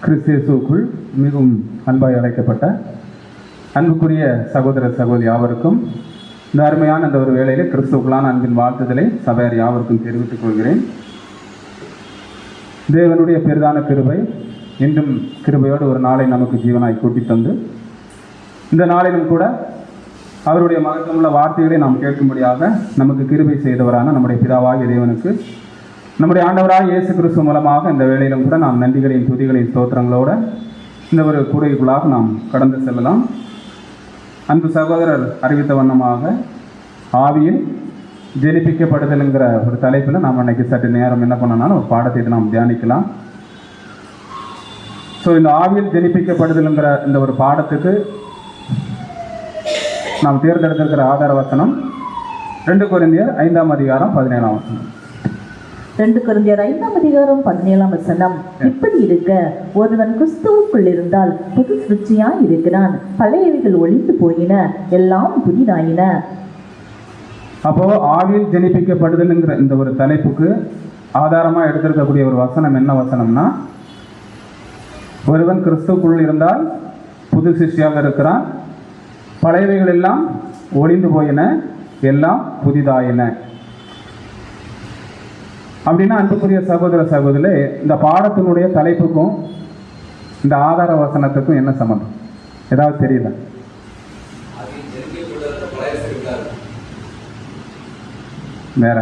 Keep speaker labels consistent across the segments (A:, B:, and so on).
A: கிறிஸ்தியேசுக்குள் மிகவும் அன்பாய் அழைக்கப்பட்ட அன்புக்குரிய சகோதர சகோதரி யாவருக்கும் இந்த அருமையான இந்த ஒரு வேளையிலே கிறிஸ்துவுக்குள்ளான அன்பின் வாழ்த்துதலை சபையார் யாவருக்கும் தெரிவித்துக் கொள்கிறேன். தேவனுடைய பெரிதான கிருபை இன்றும் கிருபையோடு ஒரு நாளை நமக்கு ஜீவனாய் கூட்டி தந்து இந்த நாளிலும் கூட அவருடைய மகத்துவமுள்ள வார்த்தைகளை நாம் கேட்கும்படியாக நமக்கு கிருபை செய்தவரான நம்முடைய பிதாவாகிய தேவனுக்கு நம்முடைய ஆண்டவராக இயேசு கிறிஸ்து மூலமாக இந்த வேளையிலும் கூட நாம் நன்றிகளையும் துதிகளையும் ஸ்தோத்திரங்களோடு இந்த ஒரு கூடைக்குள்ளாக நாம் கடந்து செல்லலாம். அன்பு சகோதரர் அறிவித்த வண்ணமாக ஆவியில் ஜெனிப்பிக்கப்படுதல்ங்கிற ஒரு தலைப்பில் நாம் அன்றைக்கி சற்று நேரம் என்ன பண்ணனாலும் ஒரு பாடத்தை நாம் தியானிக்கலாம். ஸோ இந்த ஆவியில் ஜெனிப்பிக்கப்படுதல்ங்கிற இந்த ஒரு பாடத்துக்கு நாம் தேர்ந்தெடுத்திருக்கிற ஆதார வசனம் 2 கொரிந்தியர் 5ஆம் அதிகாரம் 17ஆம் வசனம்.
B: 2 கொரிந்தியர் 5ஆம் அதிகாரம் 17ஆம் வசனம். இப்படி இருக்க ஒருவன் கிறிஸ்துவுக்குள் இருந்தால் புது சிருஷ்டியாய் இருக்கிறான், பழையவைகள் ஒழிந்து போயின, எல்லாம் புதிதாயின.
A: அப்போ ஆவியில் ஜெனிப்பிக்கப்படுதல்ங்கிற இந்த ஒரு தலைப்புக்கு ஆதாரமாக எடுத்திருக்கக்கூடிய ஒரு வசனம் என்ன வசனம்னா, ஒருவன் கிறிஸ்துவுக்குள் இருந்தால் புது சிருஷ்டியாக இருக்கிறான், பழையவைகள் எல்லாம் ஒழிந்து போயின, எல்லாம் புதிதாயின. அப்படின்னா அன்புக்குரிய சகோதர சகோதரே, இந்த பாடத்தினுடைய தலைப்புக்கும் இந்த ஆதார வசனத்துக்கும் என்ன சம்பந்தம்? ஏதாவது தெரியல? வேற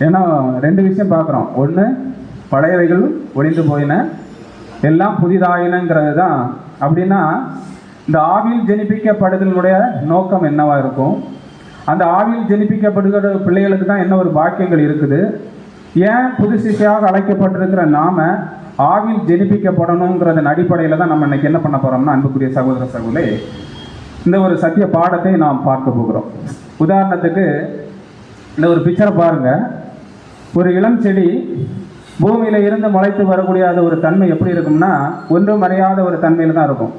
A: ஏன்னா 2 விஷயம் பார்க்குறோம். ஒன்று, பழையவைகள் ஒழிந்து போயின, எல்லாம் புதிதாயினங்கிறது தான். அப்படின்னா இந்த ஆவியில் ஜெனிப்பிக்கப்படுதலுடைய நோக்கம் என்னவா இருக்கும்? அந்த ஆவியில் ஜெனிப்பிக்கப்படுகிற பிள்ளைகளுக்கு தான் என்ன ஒரு பாக்கியங்கள் இருக்குது? ஏன் புது சிஷ்யாக அழைக்கப்பட்டிருக்கிற நாம ஆவியில் ஜெனிப்பிக்கப்படணுங்கிறதன் அடிப்படையில் தான் நம்ம இன்னைக்கு என்ன பண்ண போகிறோம்னா, அன்புக்குரிய சகோதர சகோதரே, இந்த ஒரு சத்திய பாடத்தை நாம் பார்க்க போகிறோம். உதாரணத்துக்கு இந்த ஒரு பிக்சரை பாருங்கள். ஒரு இளம் செடி பூமியில் இருந்து முளைத்து வரக்கூடிய ஒரு தன்மை எப்படி இருக்கும்னா, ஒன்றும் அறியாத ஒரு தன்மையில் தான் இருக்கும்.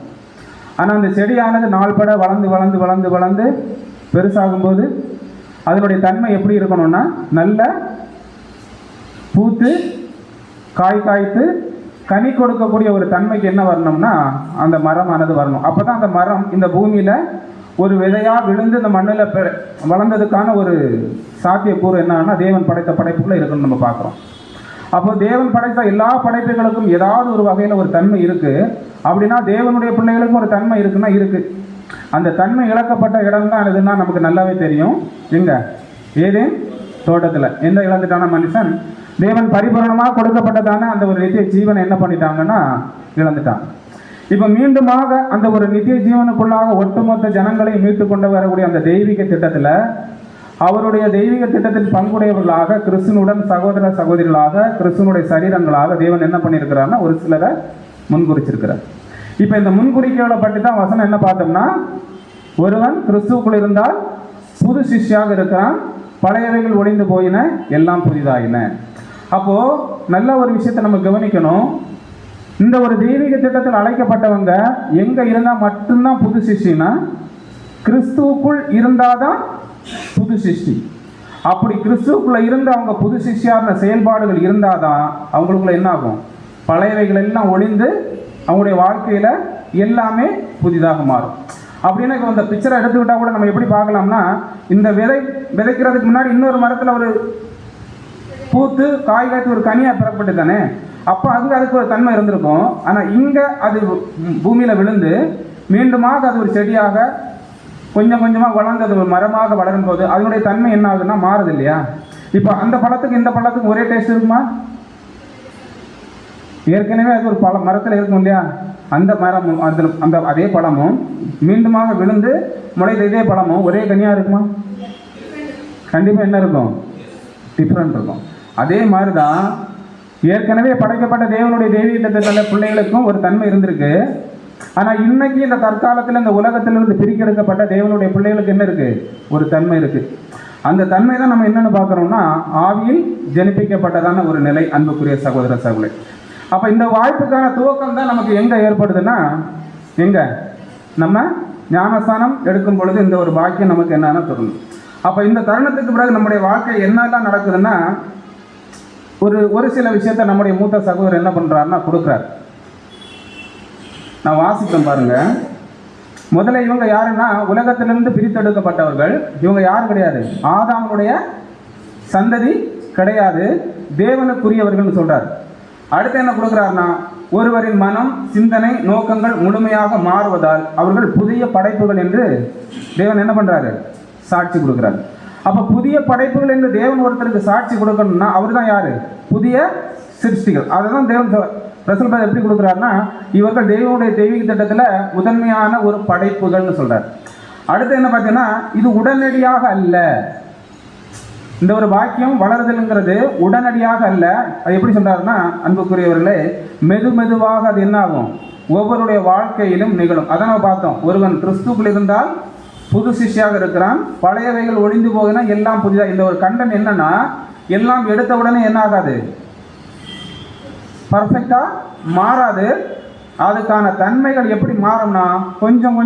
A: ஆனால் அந்த செடியானது நாள்பட வளர்ந்து வளர்ந்து வளர்ந்து வளர்ந்து பெருசாகும்போது அதனுடைய தன்மை எப்படி இருக்கணும்னா, நல்ல பூத்து காய் காய்த்து கனி கொடுக்கக்கூடிய ஒரு தன்மைக்கு என்ன வரணும்னா அந்த மரமானது வரணும். அப்போ தான் அந்த மரம் இந்த பூமியில் ஒரு விதையாக விழுந்து இந்த மண்ணில் வளர்ந்ததுக்கான ஒரு சாத்தியக்கூறு என்னன்னா தேவன் படைத்த படைப்புக்குள்ளே இருக்குன்னு நம்ம பார்க்குறோம். அப்போ தேவன் படைத்த எல்லா படைப்புகளுக்கும் ஏதாவது ஒரு வகையில் ஒரு தன்மை இருக்குது. அப்படின்னா தேவனுடைய பிள்ளைகளுக்கும் ஒரு தன்மை இருக்குன்னா இருக்குது. அந்த தன்மை இழக்கப்பட்ட இடம் தான் எதுன்னா நமக்கு நல்லாவே தெரியும். எங்கே? ஏதேன் தோட்டத்தில். எந்த இழந்துட்டான மனுஷன் தேவன் பரிபூரணமாக கொடுக்கப்பட்டதான அந்த ஒரு நித்திய ஜீவனை என்ன பண்ணிட்டாங்கன்னா இழந்துட்டாங்க. இப்போ மீண்டுமாக அந்த ஒரு நித்திய ஜீவனுக்குள்ளாக ஒட்டுமொத்த ஜனங்களை மீட்டு கொண்டு வரக்கூடிய அந்த தெய்வீக திட்டத்தில், அவருடைய தெய்வீக திட்டத்தில் பங்குடையவர்களாக கிறிஸ்துவனுடன் சகோதர சகோதரிகளாக கிறிஸ்துவனுடைய சரீரங்களாக தேவன் என்ன பண்ணியிருக்கிறார்னா ஒரு சிலரை முன்குறிச்சிருக்கிறார். இப்போ இந்த முன்குறிக்கைகளை பற்றி தான் வசனம் என்ன பார்த்தோம்னா, ஒருவன் கிறிஸ்துவுக்குள் இருந்தால் புது சிஷ்யாக இருக்கிறான், பழையவைகள் ஒழிந்து போயின, எல்லாம் புதிதாயின. அப்போது நல்ல ஒரு விஷயத்தை நம்ம கவனிக்கணும். இந்த ஒரு தெய்வீக திட்டத்தில் அழைக்கப்பட்டவங்க எங்கே இருந்தால் மட்டும்தான் புது சிஷ்டினா, கிறிஸ்துவுக்குள் இருந்தால் தான் புது சிஷ்டி. அப்படி கிறிஸ்துவுக்குள்ளே இருந்து அவங்க புது சிஷ்டியான செயல்பாடுகள் இருந்தால் தான் அவங்களுக்குள்ள என்ன ஆகும்? பழையவைகள் எல்லாம் ஒழிந்து அவங்களுடைய வாழ்க்கையில் எல்லாமே புதிதாக மாறும். அப்படின்னா இப்போ இந்த பிக்சரை எடுத்துக்கிட்டால் கூட நம்ம எப்படி பார்க்கலாம்னா, இந்த விதைக்கிறதுக்கு முன்னாடி இன்னொரு மரத்தில் ஒரு பூத்து காய் காய்த்து ஒரு கனியாக பெறப்பட்டு தானே, அப்போ அதுக்கு ஒரு தன்மை இருந்திருக்கும். ஆனால் இங்கே அது பூமியில் விழுந்து மீண்டுமாக அது ஒரு செடியாக கொஞ்சம் கொஞ்சமாக வளர்ந்து அது ஒரு மரமாக வளரும் போது அதனுடைய தன்மை என்ன ஆகுதுன்னா மாறுது இல்லையா? இப்போ அந்த பழத்துக்கு இந்த பழத்துக்கு ஒரே டேஸ்ட் இருக்குமா? ஏற்கனவே அது ஒரு மரத்தில் இருக்கும் இல்லையா? அந்த மரம் அந்த அதே பழமும் மீண்டுமாக விழுந்து முளைத்த இதே பழமும் ஒரே கனியாக இருக்குமா? கண்டிப்பாக என்ன இருக்கும்? டிஃப்ரெண்ட் இருக்கும். அதே மாதிரி தான் ஏற்கனவே படைக்கப்பட்ட தேவனுடைய தெய்வீக பிள்ளைகளுக்கும் ஒரு தன்மை இருந்திருக்கு. ஆனால் இன்னைக்கு இந்த தற்காலத்தில் இந்த உலகத்திலிருந்து பிரிக்கெடுக்கப்பட்ட தேவனுடைய பிள்ளைகளுக்கு என்ன இருக்குது? ஒரு தன்மை இருக்குது. அந்த தன்மை தான் நம்ம என்னென்னு பார்க்குறோம்னா ஆவியில் ஜெனிப்பிக்கப்பட்டதான ஒரு நிலை. அன்புக்குரிய சகோதர சகோதரி, அப்போ இந்த வாய்ப்புக்கான துவக்கம் தான் நமக்கு எங்கே ஏற்படுதுன்னா, எங்கே? நம்ம ஞானஸ்தானம் எடுக்கும் பொழுது இந்த ஒரு பாக்கியம் நமக்கு என்னன்னா தருணம். அப்போ இந்த தருணத்துக்கு பிறகு நம்முடைய வாழ்க்கை என்னெல்லாம் நடக்குதுன்னா, ஒரு சில விஷயத்த நம்முடைய மூத்த சகோதரர் என்ன பண்றாருன்னா கொடுக்குறார். நான் வாசிப்பேன் பாருங்க. முதல்ல இவங்க யாருன்னா உலகத்திலிருந்து பிரித்தெடுக்கப்பட்டவர்கள். இவங்க யாரும் கிடையாது, ஆதாமுடைய சந்ததி கிடையாது, தேவனுக்குரியவர்கள் சொல்றார். அடுத்து என்ன கொடுக்குறாருன்னா, ஒருவரின் மனம், சிந்தனை, நோக்கங்கள் முழுமையாக மாறுவதால் அவர்கள் புதிய படைப்புகள் என்று தேவன் என்ன பண்றாரு, சாட்சி கொடுக்குறாரு. அப்ப புதிய படைப்புகள் என்று தேவன் ஒருத்தருக்கு சாட்சி கொடுக்கணும்னா அவர் தான் யாரு, புதிய சிருஷ்டிகள். அதுதான் தேவன் பிரசல்பா எப்படி கொடுக்குறாருன்னா, இவர்கள் தெய்வனுடைய தெய்வீக திட்டத்தில் முதன்மையான ஒரு படைப்புகள்னு சொல்றார். அடுத்து என்ன பார்த்தீங்கன்னா, இது உடனடியாக அல்ல. இந்த ஒரு வாக்கியம் வளருதல்ங்கிறது உடனடியாக அல்ல. அது எப்படி சொல்றாருன்னா, அன்புக்குரியவர்களே, மெதுவாக அது என்ன ஆகும், ஒவ்வொருடைய வாழ்க்கையிலும் நிகழும். அதான் நம்ம பார்த்தோம், ஒருவன் கிறிஸ்துக்குள் இருந்தால் புது சிஷ்யாக இருக்கிறான், பழையவைகள் ஒளிந்து போகுதுன்னா எல்லாம் புதிதாக. இந்த ஒரு கண்டன் என்னன்னா, எல்லாம் எடுத்த உடனே என்ன ஆகாது, பர்ஃபெக்டா மாறாது. அதுக்கான தன்மைகள் எப்படி மாறும்னா கொஞ்சம்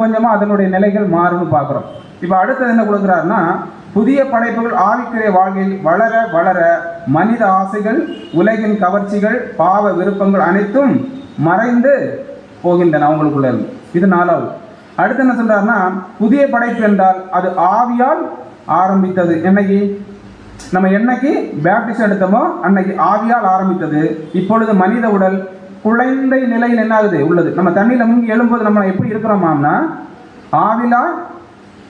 A: கொஞ்சமா அதனுடைய நிலைகள் மாறும்னு பார்க்குறோம். இப்போ அடுத்தது என்ன கொடுக்குறாருன்னா, புதிய படைப்புகள் ஆவிக்குரிய வாழ்க்கையில் வளர வளர மனித ஆசைகள், உலகின் கவர்ச்சிகள், பாவ விருப்பங்கள் அனைத்தும் மறைந்து போகின்றன அவங்களுக்குள்ள இருந்து. இது 4வது. அடுத்து என்ன சொல்றாருன்னா, புதிய படைப்பு என்றால் அது ஆவியால் ஆரம்பித்தது. என்னைக்கு பேப்டிஸ்ட் எடுத்தோமோ அன்னைக்கு ஆவியால் ஆரம்பித்தது. இப்பொழுது மனித உடல் குழந்தை நிலையில் என்ன ஆகுது உள்ளது. நம்ம தண்ணியில் முங்கி எழும்போது நம்ம எப்படி இருக்கிறோமாம்னா, ஆவிலா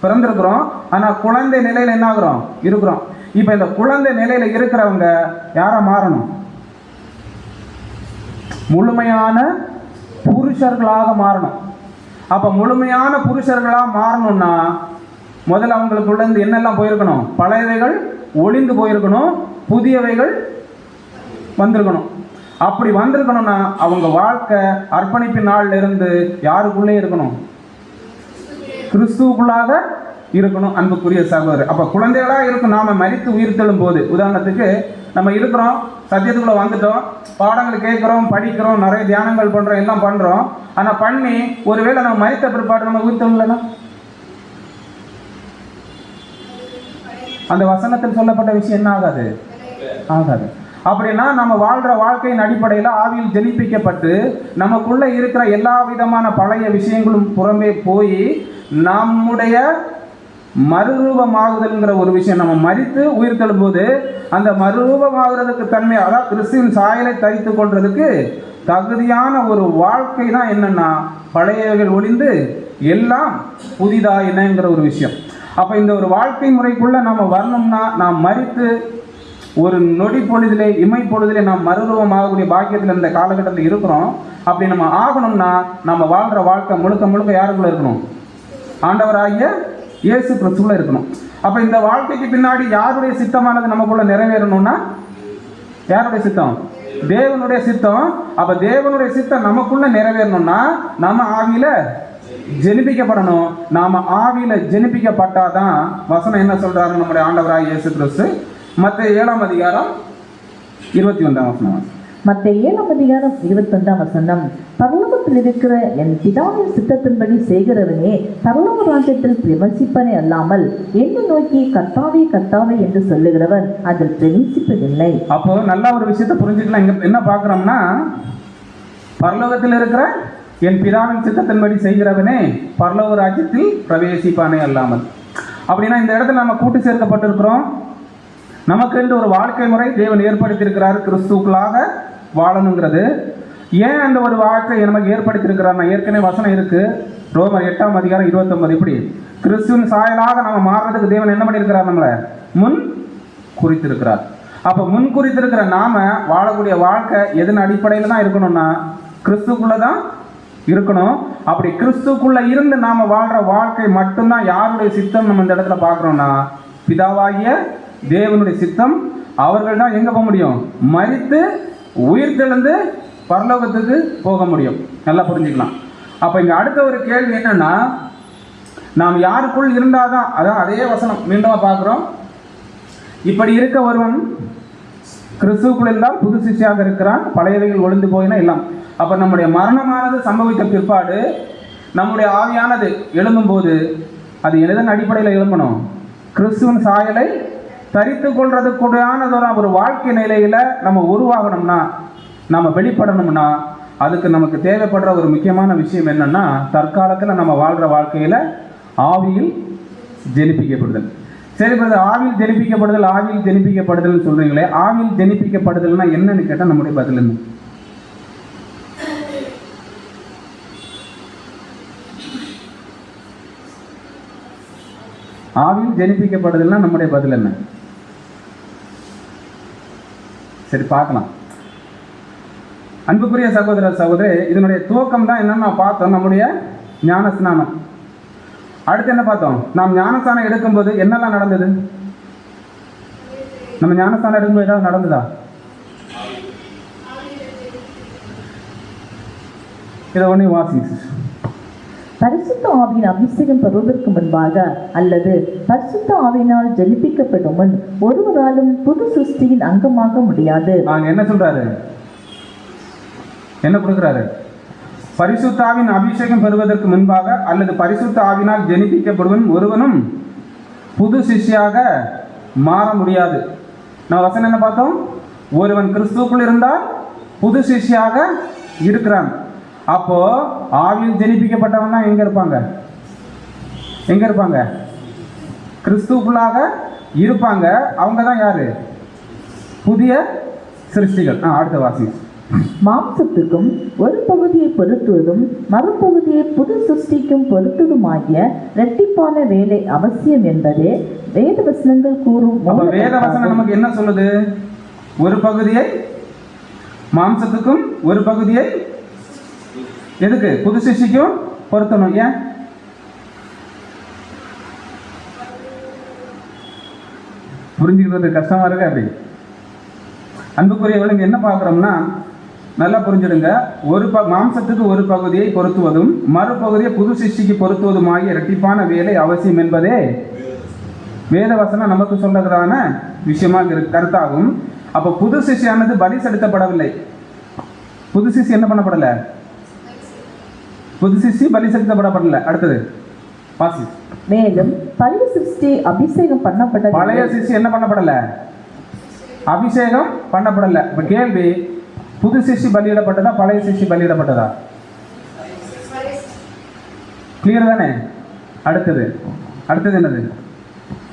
A: பிறந்திருக்கிறோம், ஆனால் குழந்தை நிலையில் என்ன ஆகுறோம், இருக்கிறோம். இப்போ இந்த குழந்தை நிலையில் இருக்கிறவங்க யாரா மாறணும், முழுமையான புருஷர்களாக மாறணும். அப்போ முழுமையான புருஷர்களாக மாறணும்னா முதல்ல அவங்களுக்குள்ள இருந்து என்னெல்லாம் போயிருக்கணும், பழையவைகள் ஒளிந்து போயிருக்கணும், புதியவைகள் வந்திருக்கணும். அப்படி வந்திருக்கணும்னா அவங்க வாழ்க்கை அர்ப்பணிப்பின் நாள்ல இருந்து யாருக்குள்ளே இருக்கணும், கிறிஸ்துவுக்குள்ளாக இருக்கணும். அன்புக்குரிய சகோதரர், அப்ப குழந்தைகளா இருக்கும். நாம மரித்து உயிர் தெழும் போது, உதாரணத்துக்கு நம்ம இருக்கிறோம், சத்தியத்துக்குள்ள வந்துட்டோம், பாடங்கள் கேட்கிறோம், படிக்கிறோம், நிறைய தியானங்கள் பண்றோம், எல்லாம் பண்றோம். ஆனா பண்ணி ஒருவேளை நம்ம மரித்த பிற்பாடு நம்ம உயிர் தெழுலனா, அந்த வசனத்தில் சொல்லப்பட்ட விஷயம் என்ன ஆகாது, ஆகாது. அப்படின்னா நம்ம வாழ்ற வாழ்க்கையின் அடிப்படையில் ஆவியில் ஜெனிப்பிக்கப்பட்டு நமக்குள்ள இருக்கிற எல்லா விதமான பழைய விஷயங்களும் புறம்பே போய் நம்முடைய மறுரூபமாகுதல்ங்கிற ஒரு விஷயம், நம்ம மரித்து உயிர் தழும்போது அந்த மறுரூபமாகிறதுக்கு தன்மை, அதாவது கிறிஸ்துவின் சாயலை தரித்து கொள்றதுக்கு தகுதியான ஒரு வாழ்க்கை தான் என்னன்னா, பழையவைகள் ஒளிந்து எல்லாம் புதிதாயினங்கிற ஒரு விஷயம். அப்போ இந்த ஒரு வாழ்க்கை முறைக்குள்ள நம்ம வரணும்னா, நாம் மரித்து ஒரு நொடி பொழுதிலே, இமை பொழுதிலே நாம் மறுரூபமாகக்கூடிய பாக்கியத்தில் இந்த காலகட்டத்தில் இருக்கிறோம். அப்படி நம்ம ஆகணும்னா நம்ம வாழ்கிற வாழ்க்கை முழுக்க யாருக்குள்ள இருக்கணும், ஆண்டவராகிய இயேசு கிறிஸ்துவுல இருக்கணும். அப்போ இந்த வாழ்க்கைக்கு பின்னாடி யாருடைய சித்தமானது நமக்குள்ள நிறைவேறணும்னா, யாருடைய சித்தம், தேவனுடைய சித்தம். அப்போ தேவனுடைய சித்தம் நமக்குள்ள நிறைவேறணும்னா நம்ம ஆவியில ஜெனிப்பிக்கப்படணும். நாம ஆவியில ஜெனிப்பிக்கப்பட்டாதான் வசனம் என்ன சொல்றாரு, நம்முடைய ஆண்டவராகிய இயேசு கிறிஸ்து மத்தேயு 7ஆம் அதிகாரம் 21ஆம் வசனம்.
B: மத்தேயு 7ஆம் அதிகாரம் 21ஆம் வசனம், பரலோகத்தில் இருக்கிற என் பிதாவின் சித்தத்தின்படி செய்கிறவனே பரலோக ராஜ்யத்தில் பிரவேசிப்பனே அல்லாமல் என்னை நோக்கி கர்த்தாவே கர்த்தாவே என்று சொல்லுகிறவன் அதில் பிரவேசிப்பதில்லை.
A: அப்போ நல்ல ஒரு விஷயத்தை புரிஞ்சுக்கலாம். இங்க என்ன பார்க்கிறோம்னா, பரலோகத்தில் இருக்கிற என் பிதாவின் சித்தத்தின்படி செய்கிறவனே பரலோக ராஜ்யத்தில் பிரவேசிப்பானே அல்லாமல். அப்படின்னா இந்த இடத்துல நம்ம கூட்டு சேர்க்கப்பட்டிருக்கிறோம். நமக்கு என்று ஒரு வாழ்க்கை முறை தேவன் ஏற்படுத்தியிருக்கிறார், கிறிஸ்துவுக்குள்ளாக வாழணுங்கிறது. ஏன் அந்த ஒரு வாழ்க்கை நமக்கு ஏற்படுத்தியிருக்கிறார், நான் ஏற்கனவே வசனம் இருக்கு, ரோமர் 8ஆம் அதிகாரம் 29. இப்படி கிறிஸ்துவின் சாயலாக நம்ம மாறுறதுக்கு தேவன் என்ன பண்ணியிருக்கிறார், நம்மளை முன் குறித்திருக்கிறார். அப்போ முன் குறித்திருக்கிற நாம வாழக்கூடிய வாழ்க்கை எதன் அடிப்படையில் தான் இருக்கணும்னா, கிறிஸ்துக்குள்ள தான் இருக்கணும். அப்படி கிறிஸ்துக்குள்ள இருந்து நாம வாழ்ற வாழ்க்கை மட்டும்தான் யாருடைய சித்தம் நம்ம இந்த இடத்துல பார்க்குறோம்னா, பிதாவாகிய தேவனுடைய சித்தம். அவர்கள் தான் எங்க போக முடியும், மரித்து உயிர் தெழுந்து பரலோகத்துக்கு போக முடியும். நல்லா புரிஞ்சுக்கலாம். அப்ப இங்க அடுத்த ஒரு கேள்வி என்னன்னா, நாம் யாருக்குள் இருந்தாதான், அதான் அதே வசனம் மீண்டும் பார்க்கிறோம். இப்படி இருக்க ஒருவன் கிறிஸ்துவுக்குள் இருந்தால் புது சிஷ்யாக இருக்கிறான், பழையவைகள் ஒளிந்து போயினா எல்லாம். அப்ப நம்முடைய மரணமானது சம்பவித்த பிற்பாடு நம்முடைய ஆவியானது எழும்பும் போது அது எதன் அடிப்படையில் எழும்பணும், கிறிஸ்துவின் சாயலை தரித்து கொள்றதுக்குடானதொரு ஒரு வாழ்க்கை நிலையில நம்ம உருவாகணும்னா, நம்ம வெளிப்படணும்னா, அதுக்கு நமக்கு தேவைப்படுற ஒரு முக்கியமான விஷயம் என்னன்னா, தற்காலத்தில் நம்ம வாழ்ற வாழ்க்கையில ஆவியில் ஜெனிப்பிக்கப்படுதல். சரி பிரதர், ஆவியில் ஜெனிப்பிக்கப்படுதல் சொல்றீங்களே, ஆவியில் ஜெனிப்பிக்கப்படுதல்னா என்னன்னு கேட்டால் நம்முடைய பதில் என்ன? ஆவியில் ஜெனிப்பிக்கப்படுதல்னா நம்முடைய பதில் என்ன? சரி பார்க்கலாம். அன்புக்குரிய சகோதர சகோதரி, இதனுடைய துவக்கம் தான் என்னன்னு நான் பார்த்தோம், நம்முடைய ஞானஸ்நானம். அடுத்து என்ன பார்த்தோம்? நாம் ஞானஸ்நானம் எடுக்கும்போது என்னெல்லாம் நடந்தது? நம்ம ஞானஸ்நானம் எடுக்கும்போது ஏதாவது நடந்ததா? இதை ஒண்ணு வாசி.
B: பரிசுத்த ஆவியின் அபிஷேகம் பெறுவதற்கு முன்பாக அல்லது பரிசுத்த ஆவியினால் ஜெனிப்பிக்கப்படும் முன் ஒருவராலும் புது சிருஷ்டியின் அங்கமாக முடியாது.
A: நாங்க என்ன சொல்றாரு? என்ன கொடுக்கிறாரு? பரிசுத்த ஆவியின் அபிஷேகம் பெறுவதற்கு முன்பாக அல்லது பரிசுத்த ஆவியினால் ஜெனிப்பிக்கப்படுவன் ஒருவனும் புது சிஷ்யாக மாற முடியாது. நான் வசனம் என்ன பார்த்தோம்? ஒருவன் கிறிஸ்துவுக்குள் இருந்தால் புது சிஷ்யாக இருக்கிறான். அப்போ ஆவியில் ஜெனிப்பிக்கப்பட்டவன் தான் எங்க இருப்பாங்க? கிறிஸ்துவுக்குள்ளாக இருப்பாங்க. அவங்க தான் யாரு? புதிய சிருஷ்டிகள். அடுத்த வாசி.
B: மாம்சத்துக்கும் ஒரு பகுதியை பொருத்துவதும் மறுபகுதியை புது சிருஷ்டிக்கும் பொருத்துவதுமாகிய இரட்டிப்பான வேலை அவசியம் என்பதே வேத வசனங்கள் கூறும்.
A: வேத வசனம் நமக்கு என்ன சொல்லுது? ஒரு பகுதியை மாம்சத்துக்கும் ஒரு பகுதியை எதுக்கு? புது சிருஷ்டிக்கும் பொருத்தணும். ஏன்? புரிஞ்சுக்கிறது கஷ்டமா இருக்கு. அப்படி அன்புக்குரியவர்களுக்கு என்ன பார்க்குறோம்னா, நல்லா புரிஞ்சிடுங்க. மாம்சத்துக்கு ஒரு பகுதியை பொருத்துவதும் மறுபகுதியை புது சிருஷ்டிக்கு பொருத்துவதுமாகிய இரட்டிப்பான வேலை அவசியம் என்பதே வேத வசனம் நமக்கு சொல்றதான விஷயமாக கருத்தாகும். அப்போ புது சிருஷ்டியானது பலி செலுத்தப்படவில்லை. புது சிருஷ்டி என்ன பண்ணப்படலை? புது சிருஷ்டி பலி செலுத்தப்படப்படல. அடுத்தது வாசி.
B: மேலும் பழைய சிருஷ்டி அபிஷேகம் பண்ணப்பட்டது.
A: பழைய சிருஷ்டி என்ன பண்ணப்படல? அபிஷேகம் பண்ணப்படல. இப்ப கேள்வி, புது சிருஷ்டி பலியிடப்பட்டதா பழைய சிருஷ்டி பலியிடப்பட்டதா? கிளியர் தானே? அடுத்தது என்னது?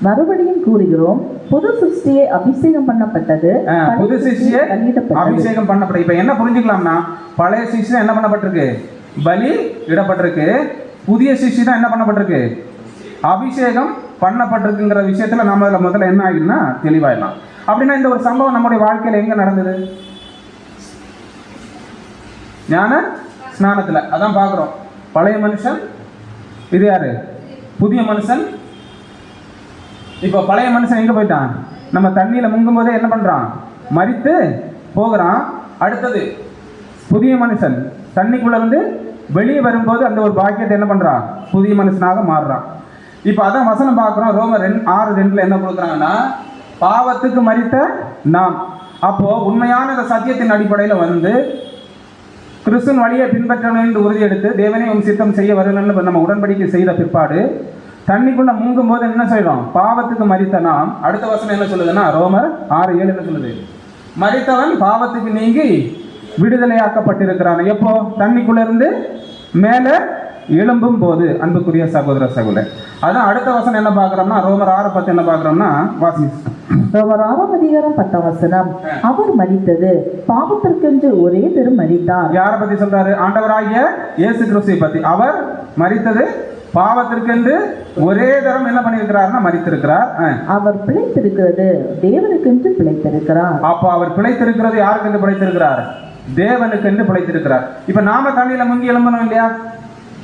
B: மறுபடியும் கூறுகிறோம், புது சிருஷ்டியை அபிஷேகம் பண்ணப்பட்டது.
A: புது சிருஷ்டியை அபிஷேகம் பண்ணப்பட்டது. இப்ப என்ன புரிஞ்சுக்கலாம்னா, பழைய சிருஷ்டி என்ன பண்ணப்பட்டிருக்கு? பலி இடப்பட்டிருக்கு. புதிய சிருஷ்டி தான் என்ன பண்ணப்பட்டிருக்கு? அபிஷேகம் பண்ணப்பட்டிருக்குங்கிற விஷயத்துல நம்ம முதல்ல என்ன ஆகிடும்னா தெளிவாயிடலாம். அப்படின்னா இந்த ஒரு சம்பவம் நம்முடைய வாழ்க்கையில எங்க நடந்தது? ஞான ஸ்நானத்துல. அதான் பார்க்கிறோம். பழைய மனுஷன், இது யாரு? புதிய மனுஷன். இப்போ பழைய மனுஷன் எங்க போயிட்டான்? நம்ம தண்ணியில முங்கும் போதே என்ன பண்றான்? மரித்து போகிறான். அடுத்தது புதிய மனுஷன் தண்ணிக்குள்ள இருந்து வெளியே வரும்போது அந்த ஒரு பாக்கியத்தை என்ன பண்றான்? புதிய மனுஷனாக மாறுறான். இப்போ அதான் வசனம் பார்க்குறோம். ரோமர் 6:2 என்ன கொடுக்குறாங்கன்னா, பாவத்துக்கு மரித்த நாம். அப்போ உண்மையான இந்த சத்தியத்தின் அடிப்படையில் வந்து கிறிஸ்துவின் வழியை பின்பற்றணும் என்று உறுதி எடுத்து தேவனே உன் சித்தம் செய்ய வரணும்னு நம்ம உடன்படிக்கை செய்த பிற்பாடு தண்ணிக்குள்ள முங்கும் போது என்ன செய்யறோம்? பாவத்துக்கு மரித்த நாம். அடுத்த வசனம் என்ன சொல்லுதுன்னா, ரோமர் 6:7 என்ன சொல்லுது? மரித்தவன் பாவத்துக்கு நீங்கி விடுதலையாக்கப்பட்டிருக்கிறான். எப்போ? தண்ணிக்குள்ள இருந்து மேல எழும்பும் போது. அன்புக்குரிய சகோதர சகோதரர், அதான் அடுத்த வசனம் என்ன பார்க்கிறோம்னா, ரோமர் 6:10 என்ன பார்க்கிறோம்னா, வாசி.
B: ரோமர் 6:10 அவர் மரித்தது பாவத்திற்கென்று ஒரே தரம் மரித்தார்.
A: யாரை பத்தி சொல்றாரு? ஆண்டவராகிய இயேசு கிறிஸ்துவை பத்தி. அவர் மரித்தது பாவத்திற்கென்று ஒரே தரம் என்ன பண்ணியிருக்கிறார்னா மரித்திருக்கிறார்.
B: அவர் பிழைத்திருக்கிறது தேவனுக்கென்று பிழைத்திருக்கிறார்.
A: அப்போ அவர் பிழைத்திருக்கிறது யாருக்கென்று பிழைத்திருக்கிறார்? தேவனுக்கென்று பிழைத்திருக்கிறார். இப்ப நாம தண்ணியில முங்கி எழும்பணும் இல்லையா?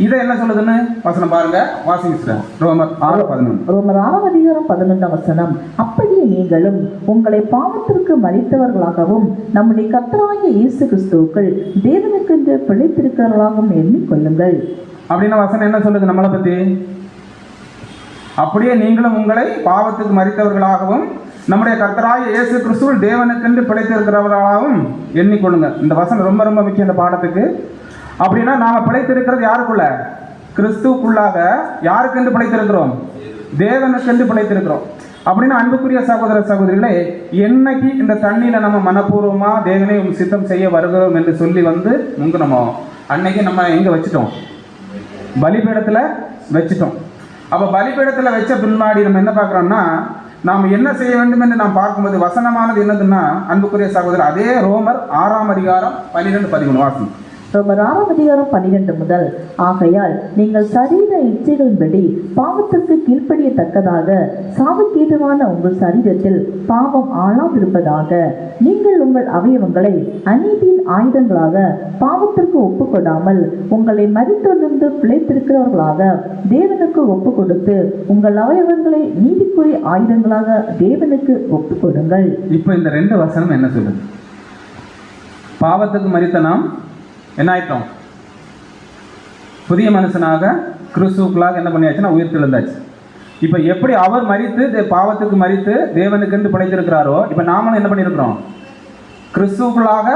A: இதை என்ன சொல்லுதுன்னு வசனம் பாருங்க, வாசிங்க. ரோமர்
B: 6:11 அப்படியே நீங்களும் உங்களை பாவத்திற்கு மரித்தவர்களாகவும் நம்முடைய கர்த்தராகிய இயேசு கிறிஸ்துவுக்குள் தேவனுக்கென்று பிழைத்திருக்கிறவர்களாகவும் எண்ணிக்கொள்ளுங்கள்.
A: அப்படின்னா வசனம் என்ன சொல்லுது நம்மளை பத்தி? அப்படியே நீங்களும் உங்களை பாவத்துக்கு மரித்தவர்களாகவும் நம்முடைய கர்த்தராகிய இயேசு கிறிஸ்துவில் தேவனுக்கென்று பிழைத்திருக்கிறவர்களாகவும் எண்ணிக்கொள்ளுங்க. இந்த வசனம் ரொம்ப ரொம்ப முக்கியம் இந்த பாடத்துக்கு. அப்படின்னா நாம பிழைத்திருக்கிறது யாருக்குள்ள? கிறிஸ்துவுக்குள்ளாக. யாருக்கென்று பிழைத்திருக்கிறோம்? தேவனுக்கென்று பிழைத்திருக்கிறோம். அப்படின்னா அன்புக்குரிய சகோதர சகோதரிகளே, என்னைக்கு இந்த தண்ணியில நம்ம மனப்பூர்வமா தேவனை சித்தம் செய்ய வருகிறோம் என்று சொல்லி வந்து முங்கணுமோ, அன்னைக்கு நம்ம எங்க வச்சுட்டோம்? பலிபீடத்துல வச்சுட்டோம். அப்ப பலிபீடத்துல வச்ச பின்னாடி நம்ம என்ன பார்க்கிறோம்னா, நாம் என்ன செய்ய வேண்டும் என்று நாம் பார்க்கும்போது வசனமானது என்னதுன்னா, அன்புக்குரிய சகோதரர், அதே ரோமர் 6ஆம் அதிகாரம் 12-13 வாசனம்.
B: ரோமர் 6ஆம் அதிகாரம் 12 முதல், ஆகையால் நீங்கள் சரீர இச்சைகளின்படி பாவத்திற்கு கீழ்ப்படியத்தக்கதாக சாவுக்கேதுவான உங்கள் சரீரத்தில் பாவம் ஆளாதிருப்பதாக நீங்கள் உங்கள் அவயவங்களை அநீதியின் ஆயுதங்களாக பாவத்திற்கு ஒப்புக்கொடாமல் உங்களை மரித்தொழிந்து பிழைத்திருக்கிறவர்களாக தேவனுக்கு ஒப்பு கொடுத்து உங்கள் அவயவங்களை நீதிக்குரிய ஆயுதங்களாக தேவனுக்கு ஒப்பு கொடுங்கள்.
A: இப்போ இந்த 2 வசனம் என்ன சொல்லுது? பாவத்துக்கு மரித்த நாம் என்ன ஆயிட்டோம்? புதிய மனுஷனாக கிறிஸ்துவுக்குள்ளாக என்ன பண்ணியாச்சுன்னா உயிர் தெழுந்தாச்சு. இப்போ எப்படி அவர் மரித்து பாவத்துக்கு மரித்து தேவனுக்கென்று படைத்திருக்கிறாரோ, இப்போ நாமளும் என்ன பண்ணியிருக்கிறோம்? கிறிஸ்துவுக்குள்ளாக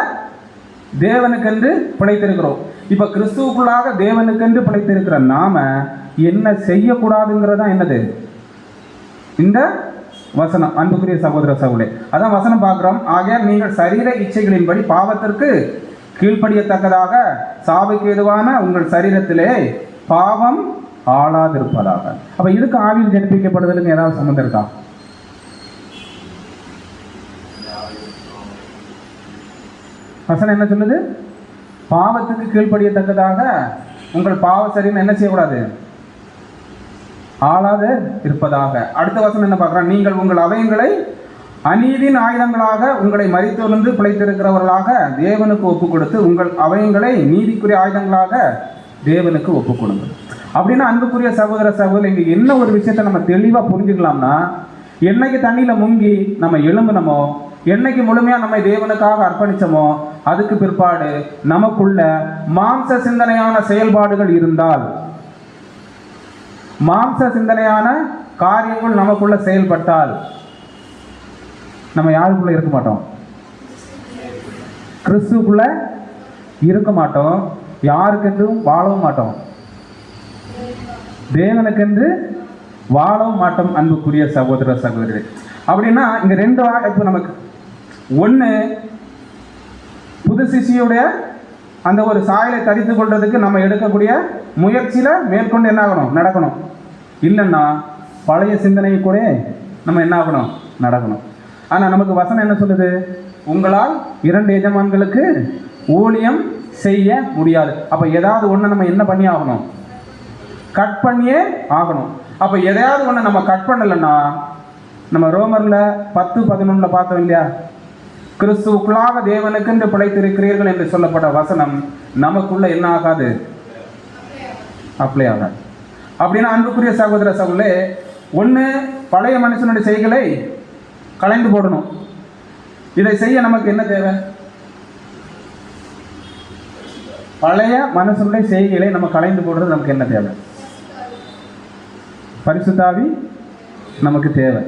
A: தேவனுக்கென்று படைத்திருக்கிறோம். இப்போ கிறிஸ்துவுக்குள்ளாக தேவனுக்கென்று படைத்திருக்கிற நாம என்ன செய்யக்கூடாதுங்கிறதா என்னது இந்த வசனம். அன்புக்குரிய சகோதர சகோதரி, அதான் வசனம் பார்க்கிறோம். ஆகையால் நீங்கள் சரீர இச்சைகளின்படி பாவத்திற்கு கீழ்ப்படியத்தக்கதாக சாவுக்கு ஏதுவான உங்கள் சரீரத்திலே பாவம் ஆளாதிருப்பதாக. அப்ப இதுக்கு ஆவியில் ஜனிப்பிக்கப்படுதலுக்கு ஏதாவது சம்பந்தம் இருக்கா? வசனம் என்ன சொல்லுது? பாவத்துக்கு கீழ்ப்படியத்தக்கதாக உங்கள் பாவ சரீரம் என்ன செய்யக்கூடாது? ஆளாது இருப்பதாக. அடுத்த வசனம் என்ன பார்க்கிறோம்? நீங்கள் உங்கள் அவயங்களை அநீதியின் ஆயுதங்களாக உங்களை மரித்தொழிந்து பிழைத்திருக்கிறவர்களாக தேவனுக்கு ஒப்பு கொடுத்து உங்கள் அவயங்களை நீதிக்குரிய ஆயுதங்களாக தேவனுக்கு ஒப்பு கொடுங்க. அப்படின்னா அன்புக்குரிய சகோதர சகோதரி, இங்கே என்ன ஒரு விஷயத்தை நம்ம தெளிவாக புரிஞ்சுக்கலாம்னா, என்னைக்கு தண்ணியில் முங்கி நம்ம எழும்புனமோ, என்னைக்கு முழுமையாக நம்ம தேவனுக்காக அர்ப்பணிச்சோமோ, அதுக்கு பிற்பாடு நமக்குள்ள மாம்ச சிந்தனையான செயல்பாடுகள் இருந்தால், மாம்ச சிந்தனையான காரியங்கள் நமக்குள்ள செயல்பட்டால் நம்ம யாருக்குள்ள இருக்க மாட்டோம்? கிறிஸ்துக்குள்ள இருக்க மாட்டோம். யாருக்கென்றும் வாழவும் மாட்டோம். தேவனுக்கென்று வாழவும் மாட்டோம். அன்புக்குரிய சகோதர சகோதரி, அப்படின்னா இங்க 2 வாய்ப்பு நமக்கு. ஒன்று, புது சிசியுடைய அந்த ஒரு சாயலை தரித்து கொள்றதுக்கு நம்ம எடுக்கக்கூடிய முயற்சியில மேற்கொண்டு என்ன ஆகணும்? நடக்கணும். இல்லைன்னா பழைய சிந்தனை கூட நம்ம என்ன ஆகணும்? நடக்கணும். ஆனால் நமக்கு வசனம் என்ன சொல்லுது? உங்களால் 2 எஜமான்களுக்கு ஊழியம் செய்ய முடியாது. அப்போ ஏதாவது ஒன்று நம்ம என்ன பண்ணி ஆகணும்? கட் பண்ணியே ஆகணும். அப்போ எதையாவது ஒன்று நம்ம கட் பண்ணலைன்னா, நம்ம ரோமரில் 10-11 பார்த்தோம் இல்லையா? கிறிஸ்துவுக்குள்ளாக தேவனுக்கென்று பிழைத்திருக்கிறீர்கள் என்று சொல்லப்பட்ட வசனம் நமக்குள்ள என்ன ஆகாது? அப்ளை ஆகாது. அப்படின்னா அன்புக்குரிய சகோதர சகோதரே, ஒன்று பழைய மனுஷனுடைய செய்களை கலைந்து போடணும். இதை செய்ய நமக்கு என்ன தேவை? பழைய மனுஷனுடைய செய்கைகளை நம்ம கலைந்து போடுறது நமக்கு என்ன தேவை? பரிசுத்தாவி நமக்கு தேவை.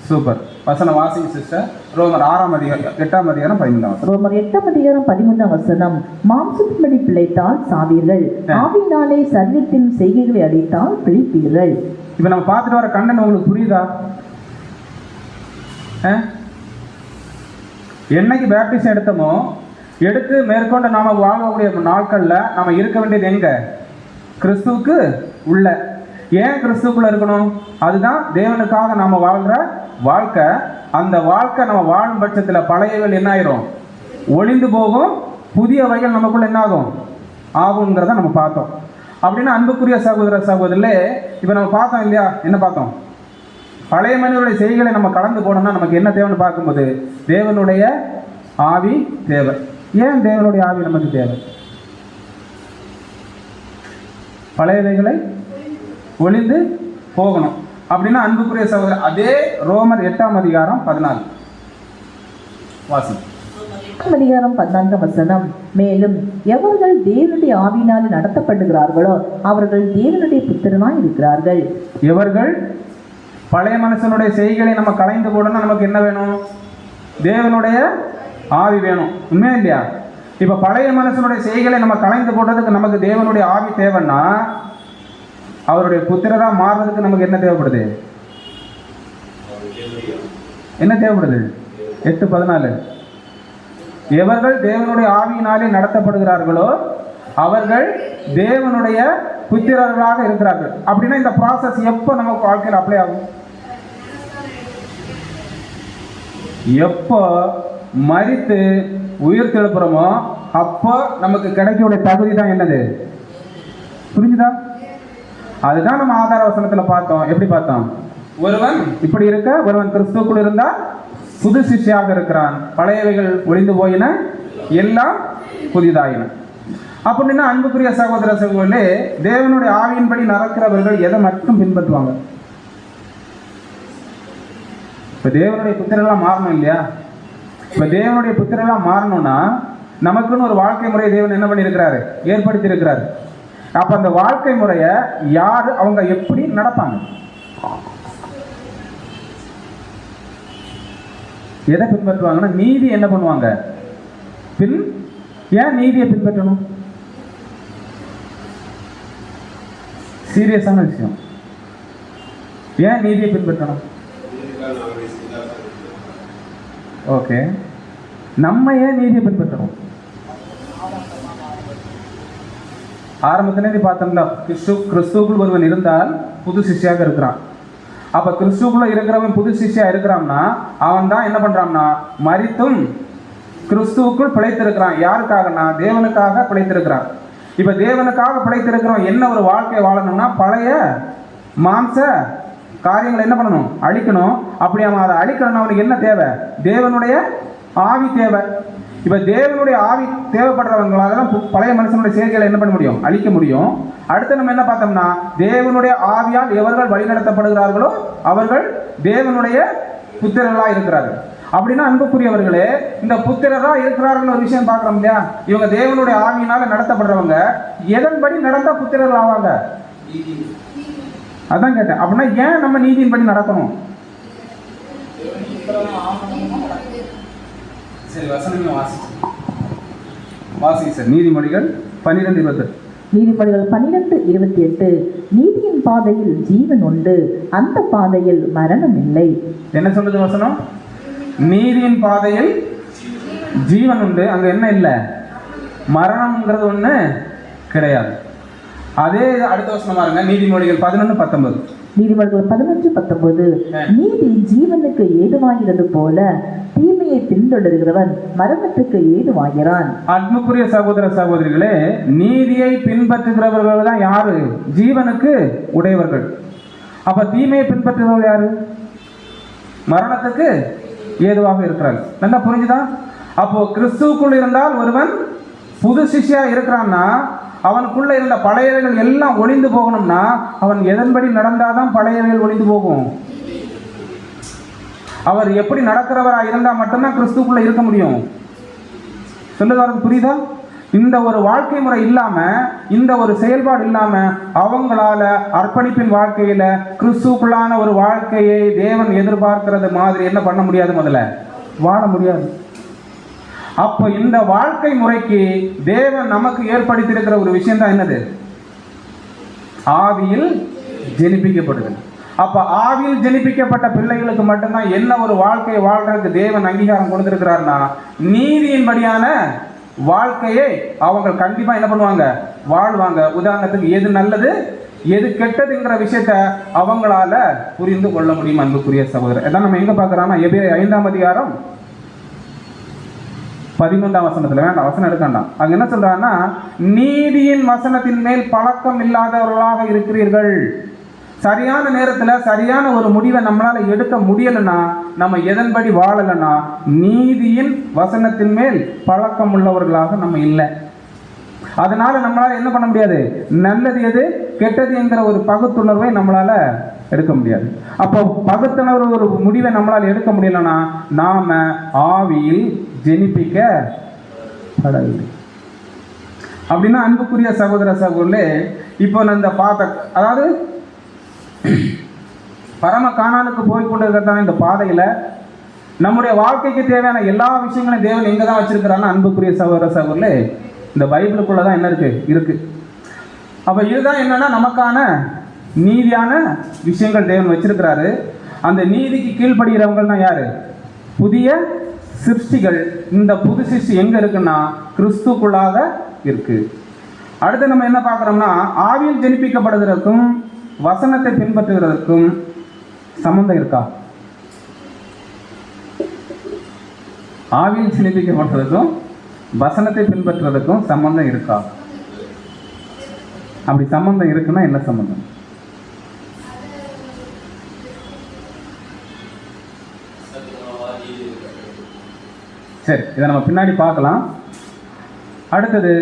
A: சூப்பர். வசனம் வாசிங்க சிஸ்டர். ரோமர் 6ஆம் அதிகாரம் 8ஆம் அதிகாரம் 13.
B: ரோமர் 8ஆம் அதிகாரம் 13 வசனம், மாம்சத்தின்படி பிழைத்தால் சாவீர்கள், ஆவியினாலே சரீரத்தின் செய்கைகளை அழித்தால் பிழைப்பீர்கள்.
A: இப்ப நம்ம பார்த்துட்டு வர கண்டென்ட் உங்களுக்கு புரியுதா? என்னைக்கு பேப்டிசம் எடுத்தோமோ, எடுத்து மேற்கொண்டு நாம வாழக்கூடிய நாட்கள்ல நாம இருக்க வேண்டியது எங்க? கிறிஸ்துவுக்கு உள்ள. ஏன் கிறிஸ்துக்குள்ள இருக்கணும்? அதுதான் தேவனுக்காக நாம வாழ்ற வாழ்க்கை. அந்த வாழ்க்கை நம்ம வாழும் பட்சத்தில் பழையவர்கள் என்ன ஆயிரும்? ஒளிந்து போகும். புதிய வகைகள் நமக்குள்ள என்ன ஆகும்? ஆகுங்கிறத நம்ம பார்த்தோம். அப்படின்னா அன்புக்குரிய சகோதர சகோதரிலே, இப்போ நம்ம பார்த்தோம் இல்லையா? என்ன பார்த்தோம்? பழைய மனிதனுடைய செய்திகளை நம்ம கலந்து போனோம்னா நமக்கு என்ன தேவைன்னு பார்க்கும்போது தேவனுடைய ஆவி தேவை. ஏன் தேவனுடைய ஆவி நமக்கு தேவை? பழையவைகளை ஒளிந்து போகணும். அப்படின்னா அன்புக்குரிய சகோதரர், அதே ரோமர் 8ஆம் அதிகாரம் 14 வாசி.
B: அதிகாரம் 14 வசனம், மேலும் எவர்கள் தேவனுடைய ஆவியினால் நடத்தப்படுகிறார்களோ அவர்கள் தேவனுடைய புத்திரனாய் இருக்கிறார்கள்.
A: எவர்கள் பழைய மனுஷனுடைய செய்கைகளை நம்ம கலைந்து போடணும், நமக்கு என்ன வேணும்? தேவனுடைய ஆவி வேணும். உண்மையா இல்லையா? இப்ப பழைய மனுஷனுடைய செய்கைகளை நம்ம கலைந்து போடுறதுக்கு நமக்கு தேவனுடைய ஆவி தேவைன்னா, அவருடைய புத்திரரா மாறுறதுக்கு நமக்கு என்ன தேவைப்படுது? என்ன தேவைப்படுது? 8:14. எவர்கள் தேவனுடைய ஆவியினாலே நடத்தப்படுகிறார்களோ அவர்கள் தேவனுடைய புத்திரர்களாக இருக்கிறார்கள். அப்படின்னா இந்த ப்ராசஸ் எப்போ நம்ம வாழ்க்கையில் அப்ளை ஆகும்? எப்போ மரித்து உயிர் தெழுப்புறோமோ அப்போ நமக்கு கிடைக்கக்கூடிய தகுதி தான் என்னது? புரிஞ்சுதா? அதுதான் நம்ம ஆதார வசனத்தில் பார்த்தோம். எப்படி பார்த்தோம்? ஒருவன் இப்படி இருக்க, ஒருவன் கிறிஸ்துவுக்குள் இருந்தால் புது சிஷ்யாக இருக்கிறான், பழையவைகள் ஒளிந்து போயின, எல்லாம் புதிதாயின. அப்படின்னா அன்புக்குரிய சகோதர சகோதரர்களே, தேவனுடைய ஆவியின்படி நடக்கிறவர்கள் எதை மட்டும் பின்பற்றுவாங்க? இப்ப தேவனுடைய புத்திரெல்லாம் மாறணும் இல்லையா? இப்ப தேவனுடைய புத்திரெல்லாம் மாறணும்னா நமக்குன்னு ஒரு வாழ்க்கை முறையை தேவன் என்ன பண்ணியிருக்கிறாரு? ஏற்படுத்தி இருக்கிறாரு. அப்ப அந்த வாழ்க்கை முறையை யாரு, அவங்க எப்படி நடப்பாங்க? எதை பின்பற்றுவாங்கன்னா நீதி என்ன பண்ணுவாங்க? ஏன் நீதியை பின்பற்றணும்? சீரியஸான விஷயம். ஏன் நீதியை பின்பற்றணும்? ஓகே, நம்ம ஏன் நீதியை பின்பற்றணும்? ஆரம்பத்திலே பார்த்தோம்ல, கிறிஸ்துவுக்குள் ஒருவன் இருந்தால் புது சிஷ்யாக இருக்கிறான். அப்ப கிறிஸ்துவுக்குள்ள இருக்கிறவன் புது சிஷ்யா இருக்கிறான்னா அவன் தான் என்ன பண்றான்னா மரித்தும் கிறிஸ்துவுக்குள் பிழைத்திருக்கிறான். யாருக்காகனா? தேவனுக்காக பிழைத்திருக்கிறான். இப்ப தேவனுக்காக பிழைத்திருக்கிறவன் என்ன ஒரு வாழ்க்கை வாழணும்னா பழைய மாம்ச காரியங்களை என்ன பண்ணணும்? அழிக்கணும். அப்படி அவன் அதை அழிக்கணும்னா அவனுக்கு என்ன தேவை? தேவனுடைய ஆவி தேவை. இப்ப தேவனுடைய ஆவி தேவைப்படுறவங்களால தான் பழைய மனுஷனுடைய செயல்களை என்ன பண்ண முடியும்? அழிக்க முடியும். அடுத்து நம்ம என்ன பார்த்தோம்னா, தேவனுடைய ஆவியால் எவர்கள் வழிநடத்தப்படுகிறார்களோ அவர்கள் தேவனுடைய புத்திரர்களா இருக்கிறார்கள். அப்படின்னா அன்புக்குரியவர்களே, இந்த புத்திரரா இருக்கிறார்கள் ஒரு விஷயம் பார்க்கிறோம் இல்லையா? இவங்க தேவனுடைய ஆவியினால நடத்தப்படுறவங்க எதன்படி நடந்தா புத்திரர்கள் ஆவாங்க? அதான் கேட்டேன். அப்படின்னா ஏன் நம்ம நீதியின்படி நடக்கணும்? சரி, வசனங்களை வாசி சார். நீதிமொழிகள் 12:28.
B: நீதிமொழிகள் 12:28. நீதியின் பாதையில் ஜீவன் உண்டு, அந்த பாதையில் மரணம் இல்லை.
A: என்ன சொல்றது வசனம்? நீதியின் பாதையில் ஜீவன் உண்டு, அங்க என்ன இல்லை? மரணம்ங்கிறது ஒண்ணு கிடையாது. அதே அடுத்த வசனம் பாருங்க, நீதிமொழிகள் 11:19.
B: நீதிமொழிகள் 11:19. நீதி ஜீவனுக்கு ஏதுவாகிறது போல தீமையை பின்தொடர்கிறவன் மரணத்துக்கு ஏதுவாகிறான்.
A: அன்புக்குரிய சகோதர சகோதரிகளே, நீதியை பின்பற்றுகிறவர்கள் தான் யாரு? ஜீவனுக்கு உடையவர்கள். அப்ப தீமையை பின்பற்றுகிறவர்கள் யாரு? மரணத்துக்கு ஏதுவாக இருக்கிறார்கள். நல்லா புரிஞ்சுதா? அப்போ கிறிஸ்துவுக்குள் இருந்தால் ஒருவன் புது சிஷ்யா இருக்கிறான்னா அவனுக்குள்ள இருந்த பழையவைகள் எல்லாம் ஒளிந்து போகணும்னா அவன் எதன்படி நடந்தாதான் பழையவைகள் ஒளிந்து போகும். அவர் எப்படி நடக்கிறவராக இருந்தால் மட்டும்தான் கிறிஸ்துக்குள்ள இருக்க முடியும். சொல்லுவாருக்கு புரியுதா? இந்த ஒரு வாழ்க்கை முறை இல்லாம, இந்த ஒரு செயல்பாடு இல்லாம அவங்களால அர்ப்பணிப்பின் வாழ்க்கையில கிறிஸ்துக்குள்ளான ஒரு வாழ்க்கையை தேவன் எதிர்பார்க்கிறது மாதிரி என்ன பண்ண முடியாது, முதல்ல வாழ முடியாது. அப்போ இந்த வாழ்க்கை முறைக்கு தேவன் நமக்கு ஏற்படுத்தியிருக்கிற ஒரு விஷயம் தான் என்னது? ஆவியில் ஜெனிப்பிக்கப்படுது. அப்ப ஆவியில் ஜெனிப்பிக்கப்பட்ட பிள்ளைகளுக்கு மட்டும்தான் என்ன ஒரு வாழ்க்கையை வாழ்றதுக்கு தேவன் அங்கீகாரம் கொடுத்திருக்கிறார்னா நீதியின்படியான வாழ்க்கையை அவங்க கண்டிப்பா என்ன பண்ணுவாங்க? வாழ்வாங்க. உதாரணத்துக்கு எது நல்லது எது கெட்டதுங்கிற விஷயத்த அவங்களால புரிந்து கொள்ள முடியும். அன்புக்குரிய சகோதரர், இதான் நம்ம எங்க பார்க்கிறோம்னா எபிரேயர் 5ஆம் அதிகாரம் 13ஆம் வசனத்துல, வேண்டாம் வசனம் எடுக்காண்டாம், அங்க என்ன சொல்றாங்கன்னா, நீதியின் வசனத்தின் மேல் பழக்கம் இல்லாதவர்களாக இருக்கிறீர்கள். சரியான நேரத்துல சரியான ஒரு முடிவை நம்மளால எடுக்க முடியலன்னா, நம்ம எதன்படி வாழலன்னா நீதியின் வசனத்தின் மேல் பழக்கம் உள்ளவர்களாக நம்ம இல்லை. அதனால நம்மளால என்ன பண்ண முடியாது? நல்லது எது கெட்டது என்கிற ஒரு பகுத்துணர்வை நம்மளால எடுக்க முடியாது. அப்போ பகுத்துணர்வு ஒரு முடிவை நம்மளால எடுக்க முடியலன்னா நாம ஆவியில் ஜெனிப்பிக்கப்படவில்லை. அப்படின்னா அன்புக்குரிய சகோதர சகோதரர்களே, இப்போ நான் இந்த அதாவது பரம கானானுக்கு போய் கொண்டிருக்கிறதான இந்த பாதையில நம்முடைய வாழ்க்கைக்கு தேவையான எல்லா விஷயங்களையும் தேவன் எங்க தான் வச்சிருக்கிறான்னு அன்புக்குரிய சகோதர சகோதரர்களே, இந்த பைபிளுக்குள்ளதான் என்ன இருக்கு. அப்ப இதுதான் என்னன்னா நமக்கான நீதியான விஷயங்கள் தேவன் வச்சிருக்கிறாரு. அந்த நீதிக்கு கீழ்ப்படுகிறவங்கள்னா யாரு? புதிய சிருஷ்டிகள். இந்த புது சிருஷ்டி எங்க இருக்குன்னா கிறிஸ்துக்குள்ளாக இருக்கு. அடுத்து நம்ம என்ன பார்க்குறோம்னா, ஆவியில் ஜெனிப்பிக்கப்படுவதற்கும் வசனத்தை பின்பற்றுவதற்கும் சம்பந்தம் இருக்கா? ஆவியில் ஜெனிப்பிக்கப்படுவதற்கும் வசனத்தை பின்பற்றுவதற்கும் சம்பந்தம் இருக்கா? அப்படி சம்பந்தம் இருக்குன்னா என்ன சம்பந்தம்? சரி, இதை நம்ம பின்னாடி பார்க்கலாம். அடுத்தது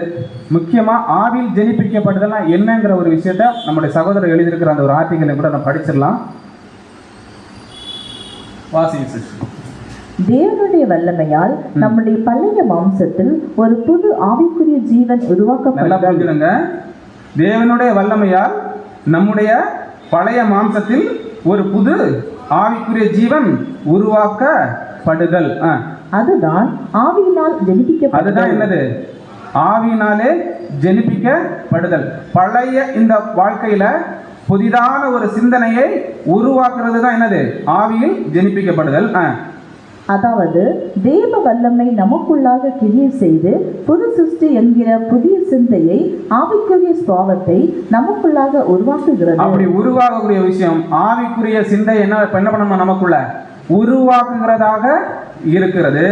A: முக்கியமாக ஆவியில் ஜெனிப்பிக்கப்படுதல்னா என்னங்கிற ஒரு விஷயத்த நம்முடைய சகோதரர் எழுதியிருக்கிற அந்த ஒரு ஆர்டிக்கலை கூட நம்ம படிச்சிடலாம். வாசிங்க.
B: தேவனுடைய வல்லமையால் நம்முடைய பழைய மாம்சத்தில் ஒரு புது ஆவிக்குரிய ஜீவன் உருவாக்கப்படுகிறது.
A: தேவனுடைய வல்லமையால் நம்முடைய பழைய மாம்சத்தில் ஒரு புது ஆவிக்குரிய ஜீவன் உருவாக்கப்படுதல்.
B: அதுதான் ஆவியினால் ஜெனிப்பிக்க.
A: அதுதான் என்னது? ஆவியினாலே ஜெனிப்பிக்கப்படுதல். பழைய இந்த வாழ்க்கையில புதிதான ஒரு சிந்தனையை உருவாக்குறது தான் என்னது? ஆவியில் ஜெனிப்பிக்கப்படுதல்.
B: அதாவது தேவ வல்லமை நமக்குள்ளாக கிரியை செய்து புது சிருஷ்டி என்கிற புதிய சிந்தையை, ஆவிக்குரிய சுபாவத்தை நமக்குள்ளாக உருவாக்குகிறது.
A: அப்படி உருவாகக்கூடிய விஷயம் ஆவிக்குரிய சிந்தை என்ன பண்ணணும்? நமக்குள்ள உருவாக்குகிறதாக இருக்கிறது.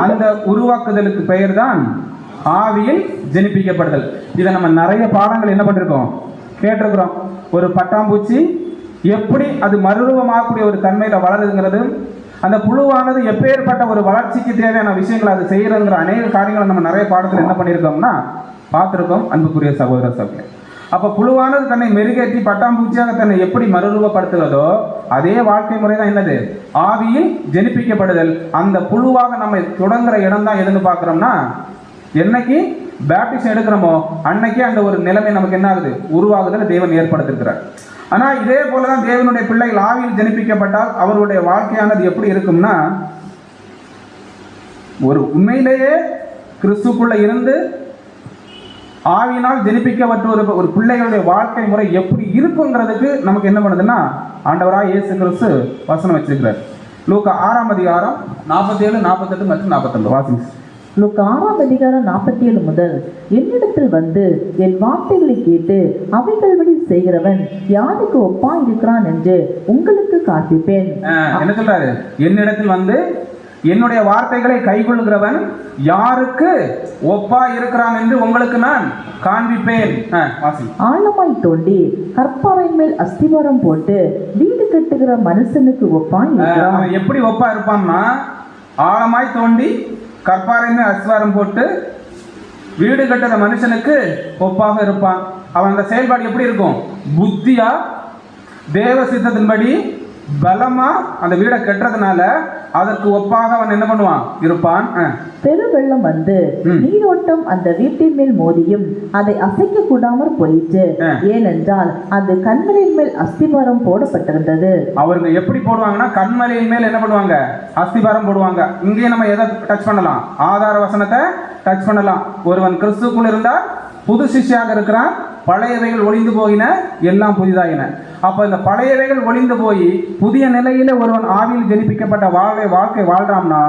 A: அந்த உருவாக்குதலுக்கு பெயர் தான் ஆவியில் ஜெனிப்பிக்கப்படுதல். இதை நம்ம நிறைய பாடங்கள் என்ன பண்ணிருக்கோம், கேட்டிருக்கிறோம். ஒரு பட்டாம்பூச்சி எப்படி அது மறுரூபமாகக்கூடிய ஒரு தன்மையில வளருதுங்கிறது, அந்த புழுவானது எப்பேற்பட்ட ஒரு வளர்ச்சிக்கு தேவையான விஷயங்களை அது செய்யறதுங்கிற அநேக காரியங்களை நம்ம நிறைய பாடத்தில் என்ன பண்ணியிருக்கோம்னா பார்த்துருக்கோம். அன்புக்குரிய சகோதர சகோதரி, அப்போ புழுவானது தன்னை மெருகேற்றி பட்டாம்பூச்சியாக தன்னை எப்படி மறுரூபப்படுத்துகிறதோ அதே வாழ்க்கை முறை தான் என்னது? ஆவியில் ஜெனிப்பிக்கப்படுதல். அந்த புழுவாக நம்ம தொடங்குற இடம் தான் எதுன்னு பார்க்குறோம்னா, என்னைக்கு பேப்டிசம் எடுக்கிறோமோ அன்னைக்கே அந்த ஒரு நிலைமை நமக்கு என்ன ஆகுது? உருவாகுதல் தேவன் ஏற்படுத்திருக்கிறார். ஆனால் இதே போலதான் தேவனுடைய பிள்ளைகள் ஆவியில் ஜெனிப்பிக்கப்பட்டால் அவருடைய வாழ்க்கையானது எப்படி இருக்கும்னா, ஒரு உண்மையிலேயே கிறிஸ்துக்குள்ள இருந்து ஆவியினால் ஜெனிப்பிக்கப்பட்ட ஒரு பிள்ளைகளுடைய வாழ்க்கை முறை எப்படி இருக்குங்கிறதுக்கு நமக்கு என்ன பண்ணுதுன்னா ஆண்டவராக இயேசு கிறிஸ்து வசனம் வச்சிருக்கிறார். லூக்கா 6ஆம் அதிகாரம் 47, 48 மற்றும் 49 வாசிங்க.
B: லூக்கா 6ஆம் அதிகாரம் 47 முதல், என்னிடத்தில் வந்து என் வார்த்தைகளை கேட்டு அவைகள்படி செய்கிறவன் யாருக்கு ஒப்பா இருக்கிறான் என்று உங்களுக்கு காண்பிப்பேன்.
A: என்ன சொல்றாரு? என்னிடத்தில் வந்து என்னுடைய வார்த்தைகளை கைக்கொள்கிறவன் யாருக்கு ஒப்பா இருக்கிறான் என்று உங்களுக்கு நான் காண்பிப்பேன்.
B: ஆழமாய் தோண்டி கற்பாறையின் மேல் அஸ்திவாரம் போட்டு வீடு கட்டுகிற மனுஷனுக்கு ஒப்பா இருக்கிறான்.
A: எப்படி ஒப்பா இருப்பான்னா, ஆழமாய் தோண்டி கற்பாறை மேல் அஸ்திவாரம் போட்டு வீடு கட்டுற மனுஷனுக்கு ஒப்பாக இருப்பான். அவன் அந்த செயல்பாடு எப்படி இருக்கும்? புத்தியா தேவ சித்தத்தின்படி பலமா அந்த வீடை கட்டுறதுனால அதற்கு ஒப்பாக அவன் என்ன பண்ணுவான்? இருப்பான்.
B: பெருவெள்ளம் வந்து நீரோட்டம் அந்த வீட்டின் மேல் மோதியும் அதை அசைக்க கூடாமற் போயிற்று. ஏனென்றால் அது கண்மலையின் மேல் அஸ்திபாரம் போடப்பட்டிருந்தது. அவர்கள்
A: எப்படி போடுவாங்கன்னா, கண்மலையின் மேல் என்ன பண்ணுவாங்க? அஸ்திபாரம் போடுவாங்க. இங்கேயே நம்ம எதை டச் பண்ணலாம்? ஆதார வசனத்தை டச் பண்ணலாம். ஒருவன் கிறிஸ்துக்குள் இருந்தால் புது சிஷ்யாக இருக்கிறான், பழையவைகள் ஒளிந்து போயின, எல்லாம் புதிதாயின. அப்போ இந்த பழையவைகள் ஒளிந்து போய் புதிய நிலையில ஒருவன் ஆவியில் ஜெனிப்பிக்கப்பட்ட வாழ்க்கை வாழ்றான்னா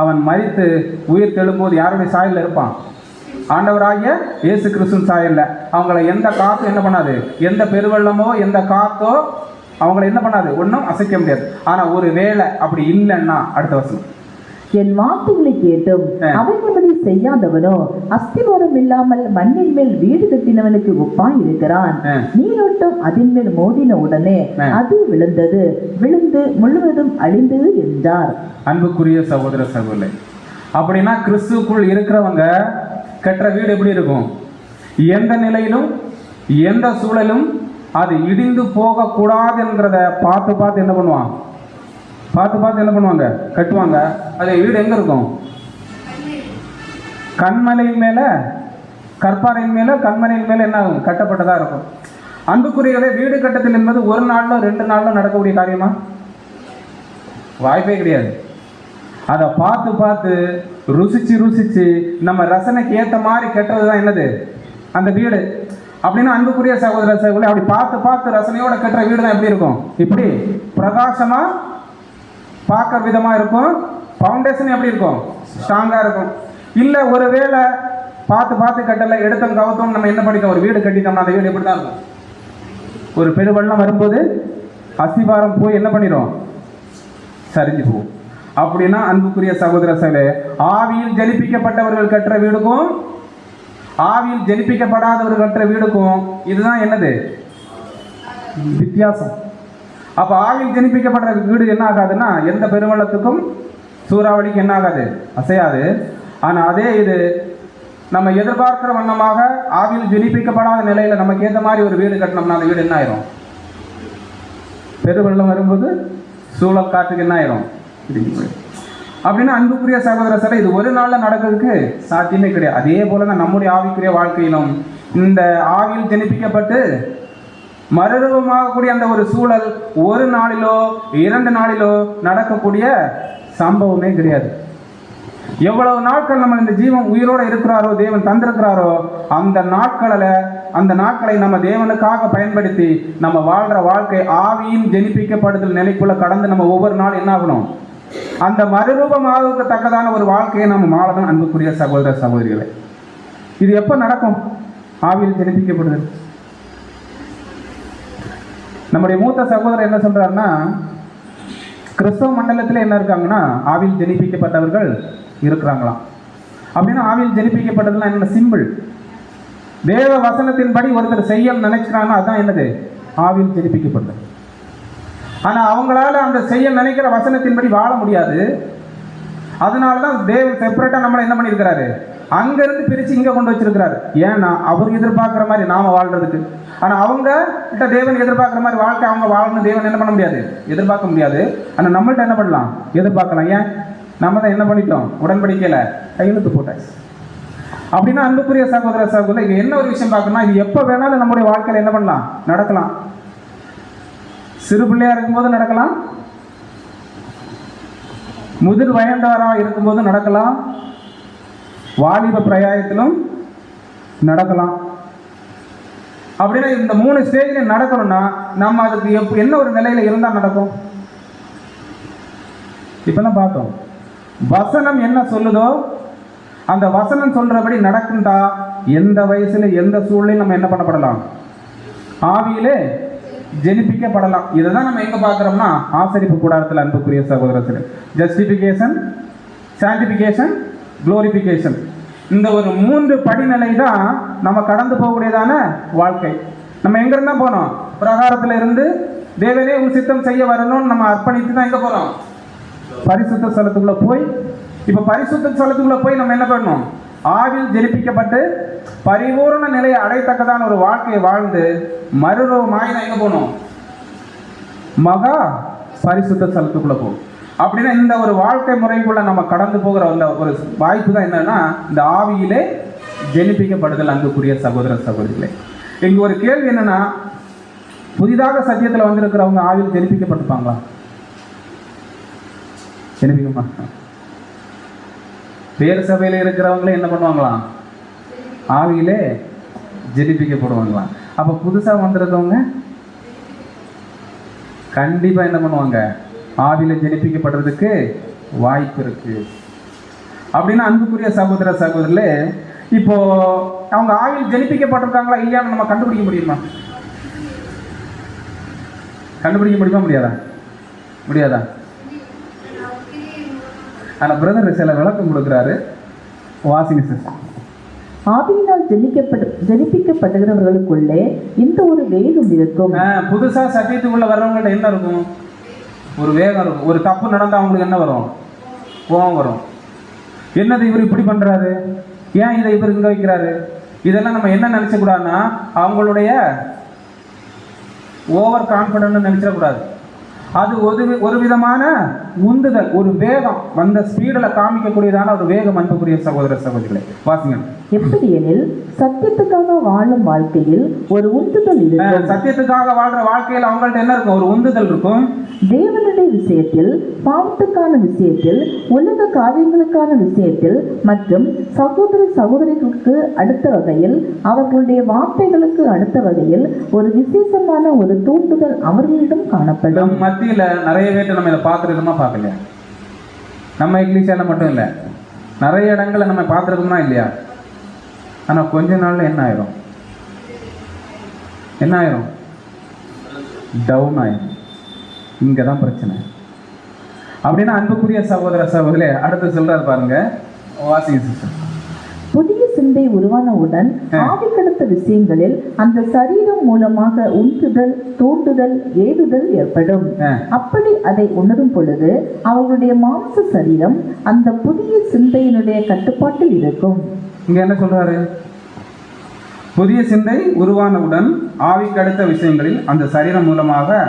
A: அவன் மரித்து உயிர் தெழும்போது யாருடைய சாயல்ல இருப்பான்? ஆண்டவராகிய இயேசு கிறிஸ்துவின் சாயல்ல. அவங்கள எந்த காத்தும் என்ன பண்ணாது? எந்த பெருவெள்ளமோ எந்த காத்தோ அவங்களை என்ன பண்ணாது? ஒன்றும் அசைக்க முடியாது. ஆனா ஒரு வேளை அப்படி இல்லைன்னா, அடுத்த வருஷம்
B: என் வார்த்தைகளை கேட்டும் அவைகளபடி செய்யாதவனோ அஸ்திவாரம் இல்லாமல் மண்ணின் மேல் வீடு கட்டினவனுக்கு ஒப்பாய் இருக்கிறான். நீரோட்டம் அதன் மேல் மோதின உடனே அது விழுந்தது, விழுந்து முழுவதும் அழிந்தது என்றார்.
A: அன்புக்குரிய சகோதர சகோதரி, அப்படின்னா கிறிஸ்துக்குள் இருக்கிறவங்க கட்டுற வீடு எப்படி இருக்கும்? எந்த நிலையிலும் எந்த சூழலும் அது இடிந்து போக கூடாது என்கிறத பார்த்து என்ன பண்ணுவான்? பார்த்து என்ன பண்ணுவாங்க? கட்டுவாங்க. அது வீடு எங்க இருக்கும்? கண்மலையின் மேல, கற்பாறையின் மேல, கண்மலையின் மேல என்ன ஆகும்? கட்டப்பட்டதா இருக்கும். அன்புக்குரியவரே, வீடு கட்டத்தில் என்பது ஒரு நாள்ல 2 நாள்ல நடக்கக்கூடிய காரியமா? வாய்ப்பே கிடையாது. அதை பார்த்து ருசிச்சு நம்ம ரசனைக்கு ஏற்ற மாதிரி கட்டுறது தான் என்னது? அந்த வீடு. அப்படின்னா அன்புக்குரிய சகோதர சகோதரி, அப்படி பார்த்து பார்த்து ரசனையோட கட்டுற வீடு தான் எப்படி இருக்கும்? இப்படி பிரகாசமா பார்க்க விதமா இருக்கும். ஃபவுண்டேஷன் எப்படி இருக்கும்? ஸ்ட்ராங்கா இருக்கும். இல்ல ஒருவேளை பார்த்து பார்த்து கட்டல, எடுத்தம் கவுத்தம் நம்ம என்ன பண்ணிட்டோம், ஒரு வீடு கட்டிட்டோம்னா அந்த வீடு எப்படி தான் இருக்கும்? ஒரு பெருவெள்ளம் வரும்போது அஸ்திபாரம் போய் என்ன பண்ணிடும்? சரிஞ்சு போகும். அப்படின்னா அன்புக்குரிய சகோதர சகோதரே, ஆவியில் ஜனிப்பிக்கப்பட்டவர்கள் கட்டுற வீடுக்கும் ஆவியில் ஜனிப்பிக்கப்படாதவர்கள் கட்டுற வீடுக்கும் இதுதான் என்னது வித்தியாசம். அப்ப ஆவியில் ஜனிப்பிக்கப்படுற வீடு என்ன ஆகாதுன்னா எந்த பெருவெள்ளத்துக்கும் சூறாவளிக்கு என்ன ஆகாது, அசையாது. ஆனா அதே இது நம்ம எதிர்பார்க்கிற வண்ணமாக ஆவியில் ஜனிப்பிக்கப்படாத நிலையில நமக்கு ஏற்ற மாதிரி ஒரு வீடு கட்டினோம்னா அந்த வீடு என்ன ஆயிரும்? பெருவெள்ளம் வரும்போது சூழல் காற்றுக்கு என்ன ஆயிரும்? அப்படின்னா அன்புக்குரிய சகோதர சகோதரி, இது ஒரு நாள்ல நடக்கிறதுக்கு சாத்தியமே கிடையாது. அதே போலதான் நம்முடைய ஆவிக்குரிய வாழ்க்கையிலும் இந்த ஆவியில் ஜனிப்பிக்கப்பட்டு மறுரூபமாகக்கூடிய அந்த ஒரு சூழல் ஒரு நாளிலோ 2 நாளிலோ நடக்கக்கூடிய சம்பவமே கிடையாது. எவ்வளவு நாட்கள் நம்ம இந்த ஜீவன் உயிரோட இருக்கிறாரோ, தேவன் தந்திருக்கிறாரோ, அந்த நாட்களை நம்ம தேவனுக்காக பயன்படுத்தி நம்ம வாழ்ற வாழ்க்கை ஆவியின் ஜனிப்பிக்கப்படுதல் நிலைக்குள்ள கடந்து நம்ம ஒவ்வொரு நாள் என்ன ஆகணும்? அந்த மறுரூபமாக தக்கதான ஒரு வாழ்க்கையை நம்ம வாழணும். அன்புக்குரிய சகோதர சகோதரிகளை, இது எப்ப நடக்கும்? ஆவியில் ஜனிப்பிக்கப்படுதல். நம்முடைய மூத்த சகோதரர் என்ன சொல்றாருன்னா, கிறிஸ்தவ மண்டலத்தில் என்ன இருக்காங்கன்னா ஆவியில் ஜனிப்பிக்கப்பட்டவர்கள் இருக்கிறாங்களாம். அப்படின்னா ஆவியில் ஜனிப்பிக்கப்பட்டதுலாம் என்ன? சிம்பிள். தேவ வசனத்தின்படி ஒருத்தர் செய்ய நினைக்கிறாங்கன்னா அதுதான் என்னது? ஆவியில் ஜனிப்பிக்கப்பட்டது. ஆனா அவங்களால அந்த செய்ய நினைக்கிற வசனத்தின்படி வாழ முடியாது. அதனாலதான் தேவன் செப்பரேட்டா நம்மளை என்ன பண்ணியிருக்கிறாரு? அங்கிருந்து பிரிச்சு இங்க கொண்டு வச்சிருக்கிறாரு. ஏன்னா அவர் எதிர்பார்க்கிற மாதிரி நாம வாழ்றதுக்கு. ஆனா அவங்க கிட்ட தேவன் எதிர்பார்க்கிற மாதிரி வாழ்க்கை அவங்க வாழணும் தேவன் என்ன பண்ண முடியாது, எதிர்பார்க்க முடியாது. ஆனா நம்மள்ட்ட என்ன பண்ணலாம்? எதிர்பார்க்கலாம். ஏன்? நம்ம தான் என்ன பண்ணிட்டோம்? உடன்படிக்கையில கையெழுத்து போட்டாச்சு. அப்படின்னா அன்புக்குரிய சகோதர சகோதரி, இங்க என்ன ஒரு விஷயம் பார்க்கணும்னா, இது எப்ப வேணாலும் நம்முடைய வாழ்க்கையில என்ன பண்ணலாம்? நடக்கலாம். சிறு பிள்ளையா இருக்கும்போது நடக்கலாம், முதிர் வயந்தவரா இருக்கும்போது நடக்கலாம், வாலிப பிரயாயத்திலும் நடக்கலாம். அப்படின்னா இந்த 3 ஸ்டேஜ்ல நடக்கணும்னா நம்ம அதுக்கு என்ன ஒரு நிலையில இருந்தா நடக்கும்? இப்பதான் பார்த்தோம். வசனம் என்ன சொல்லுதோ அந்த வசனம் சொல்றபடி நடக்குண்டா எந்த வயசுல எந்த சூழ்நிலையும் நம்ம என்ன பண்ணப்படலாம்? ஆவியிலே ஜனிப்பிக்கப்படலாம். இதுதான் நம்ம எங்க பார்க்கிறோம்னா ஆசரிப்பு கூடாரத்தில். அன்புக்குரிய சகோதரர்களே, ஜஸ்டிபிகேஷன், சான்டிபிகேஷன், குளோரிபிகேஷன், இந்த ஒரு 3 படிநிலை தான் நம்ம கடந்து போகக்கூடியதான வாழ்க்கை. நம்ம எங்க இருந்தா போனோம்? பிரகாரத்துல இருந்து தேவனே உன் சித்தம் செய்ய வரணும்னு நம்ம அர்ப்பணித்து தான் எங்க போறோம்? பரிசுத்த ஸ்தலத்துக்குள்ள போய், இப்ப பரிசுத்த ஸ்தலத்துக்குள்ள போய் நம்ம என்ன பண்ணணும்? ஆவியில் ஜனிப்பிக்கப்பட்டு பரிபூர்ண நிலையை அடைத்தக்கதான ஒரு வாழ்க்கையை வாழ்ந்து மறுரூபமாய் எங்க போகணும்? மகா பரிசுத்த ஸ்தலத்துக்குள்ள போகும். அப்படின்னா இந்த ஒரு வாழ்க்கை முறைக்குள்ள நம்ம கடந்து போகிற அந்த ஒரு வாய்ப்பு தான் என்னன்னா இந்த ஆவியிலே ஜனிப்பிக்கப்படுதல். அன்புக்குரிய சகோதர சகோதரிகளே, இங்க ஒரு கேள்வி என்னன்னா, புதிதாக சத்தியத்தில் வந்திருக்கிறவங்க ஆவியில் ஜனிப்பிக்கப்பட்டிருப்பாங்களா? ஜனிப்பிக்க மாட்டாங்க. வேறு சபையில இருக்கிறவங்களே என்ன பண்ணுவாங்களாம்? ஆவியிலே ஜனிப்பிக்கப்படுவாங்களாம். அப்ப புதுசா வந்திருக்கவங்க கண்டிப்பா என்ன பண்ணுவாங்க? ஆவியில ஜனிப்பிக்கப்படுறதுக்கு வாய்ப்பு இருக்கு. அப்படின்னா அன்புக்குரிய சகோதர சகோதரிலே, இப்போ அவங்க ஆவியில் ஜனிப்பிக்கப்பட்டிருக்காங்களா இல்லையான்னு நம்ம கண்டுபிடிக்க முடியுமா? கண்டுபிடிக்க முடியுமா? முடியாதா? முடியாதா? ஆனா பிரதர் சில விளக்கம் கொடுக்கிறாரு, வாசிங்க சிஸ்டர்.
B: ஆவியினால் ஜனிப்பிக்கப்படுகிறவர்களுக்குள்ளே இந்த ஒரு வேகம் இருக்கும்.
A: புதுசா சத்தியத்துக்குள்ள வர்றவங்கள்ட்ட என்ன இருக்கும்? ஒரு வேகம் இருக்கும். ஒரு தப்பு நடந்தா அவங்களுக்கு என்ன வரும்? கோபம் வரும். என்னது இவர் இப்படி பண்றாரு, ஏன் இதை இவர் இங்க வைக்கிறாரு? இதெல்லாம் நம்ம என்ன நினைச்ச கூடாதுன்னா அவங்களுடைய ஓவர் கான்பிடன்ட் நினைச்சிடக்கூடாது. அது ஒரு விதமான உந்துதல், ஒரு வேகம், அந்த ஸ்பீடில் காமிக்கக்கூடியதான ஒரு வேகம். அன்புக்குரிய சகோதர சகோதரிகளை வாசிங்க.
B: எப்படியெனில் சத்தியத்துக்காக வாழும் வாழ்க்கையில் ஒரு உந்துதல் இருக்கும்.
A: சத்தியத்துக்காக வாழ்ற வாழ்க்கையில் அவங்கள்ட்ட என்ன இருக்கும்? ஒரு உந்துதல் இருக்கும்.
B: தேவனுடைய விஷயத்தில், பாவத்துக்கான விஷயத்தில், உலக காரியங்களுக்கான விஷயத்தில் மற்றும் சகோதர சகோதரிகளுக்கு அடுத்த வகையில், அவர்களுடைய வார்த்தைகளுக்கு அடுத்த வகையில் ஒரு விசேஷமான ஒரு தூண்டுதல் அவர்களிடம் காணப்படும்.
A: மத்தியில நிறைய பேர் நம்ம இதை பார்த்துருக்கோமா பார்க்கலையா? நம்ம எக்லீசியால மட்டும் இல்லை, நிறைய இடங்களை நம்ம பார்த்துருக்கோமா இல்லையா? ஆனால் கொஞ்ச நாள்ல என்ன ஆயிரும்? டவுன் ஆயிரும். இங்கே தான் பிரச்சனை. அப்படின்னா அன்புக்குரிய சகோதர சகோதரே, அடுத்து சொல்றாரு பாருங்க, வாசிங்க சிஸ்டர்.
B: புதிய சிந்தை உருவானவுடன் ஆவி கடத்த விஷயங்களில் அந்த சரீரம் மூலமாக உந்துதல், தூண்டுதல், ஏவுதல் ஏற்படும். அப்படி அதை உணரும் பொழுது அவர்களுடைய மாம்ச சரீரம் அந்த புதிய சிந்தையினுடைய கட்டுப்பாட்டில் இருக்கும்.
A: இங்க என்ன சொல்றாரு? புதிய சிந்தை உருவானவுடன் ஆவி கடத்த விஷயங்களில் அந்த சரீரம் மூலமாக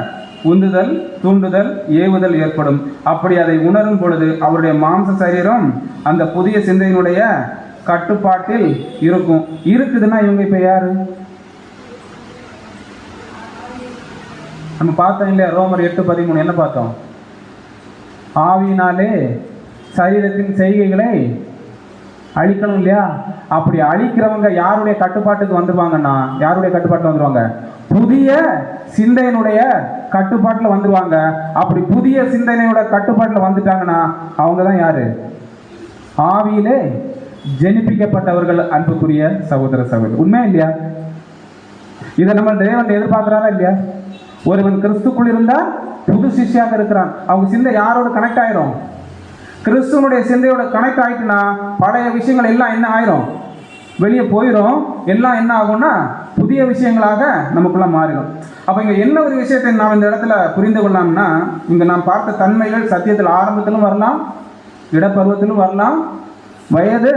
A: உந்துதல், தூண்டுதல், ஏவுதல் ஏற்படும். அப்படி அதை உணரும் பொழுது அவருடைய மாம்ச சரீரம் அந்த புதிய சிந்தையினுடைய கட்டுப்பாட்டில் இருக்கும். இருக்குதுன்னா இவங்க இப்ப யாரு? நம்ம பார்த்தோம் இல்லையா? ரோமர் 8:13 என்ன பார்த்தோம்? ஆவியினாலே சரீரத்தின் செய்கைகளை அழிக்கணும் இல்லையா? அப்படி அழிக்கிறவங்க யாருடைய கட்டுப்பாட்டுக்கு வந்துருவாங்கன்னா, யாருடைய கட்டுப்பாட்டில் வந்துருவாங்க? புதிய சிந்தனையினுடைய கட்டுப்பாட்டில் வந்துருவாங்க. அப்படி புதிய சிந்தனையோட கட்டுப்பாட்டில் வந்துட்டாங்கன்னா அவங்க தான் யாரு? ஆவியிலே ஜெனிப்பிக்கப்பட்டவர்கள். அன்புக்குரிய சகோதர சகோதரி, உண்மையா இல்லையா? இதை நம்ம தேவன் எதிர்பார்க்கிறாரா இல்லையா? ஒருவன் கிறிஸ்துக்குள் இருந்தா புது சிஷ்யாக இருக்கிறான். அவங்க சிந்தை யாரோட கனெக்ட் ஆயிரும்? கிறிஸ்துவனுடைய சிந்தையோட கனெக்ட் ஆயிட்டுனா பழைய விஷயங்கள் எல்லாம் என்ன ஆயிரும்? வெளியே போயிடும். எல்லாம் என்ன ஆகும்னா புதிய விஷயங்களாக நமக்குள்ள மாறிடும். அப்ப இங்க என்ன ஒரு விஷயத்தை நாம் இந்த இடத்துல புரிந்து கொள்ளலாம்னா, இங்க நாம் பார்த்த தன்மைகள் சத்தியத்தில் ஆரம்பத்திலும் வரலாம், இடப்பருவத்திலும் வரலாம், வயது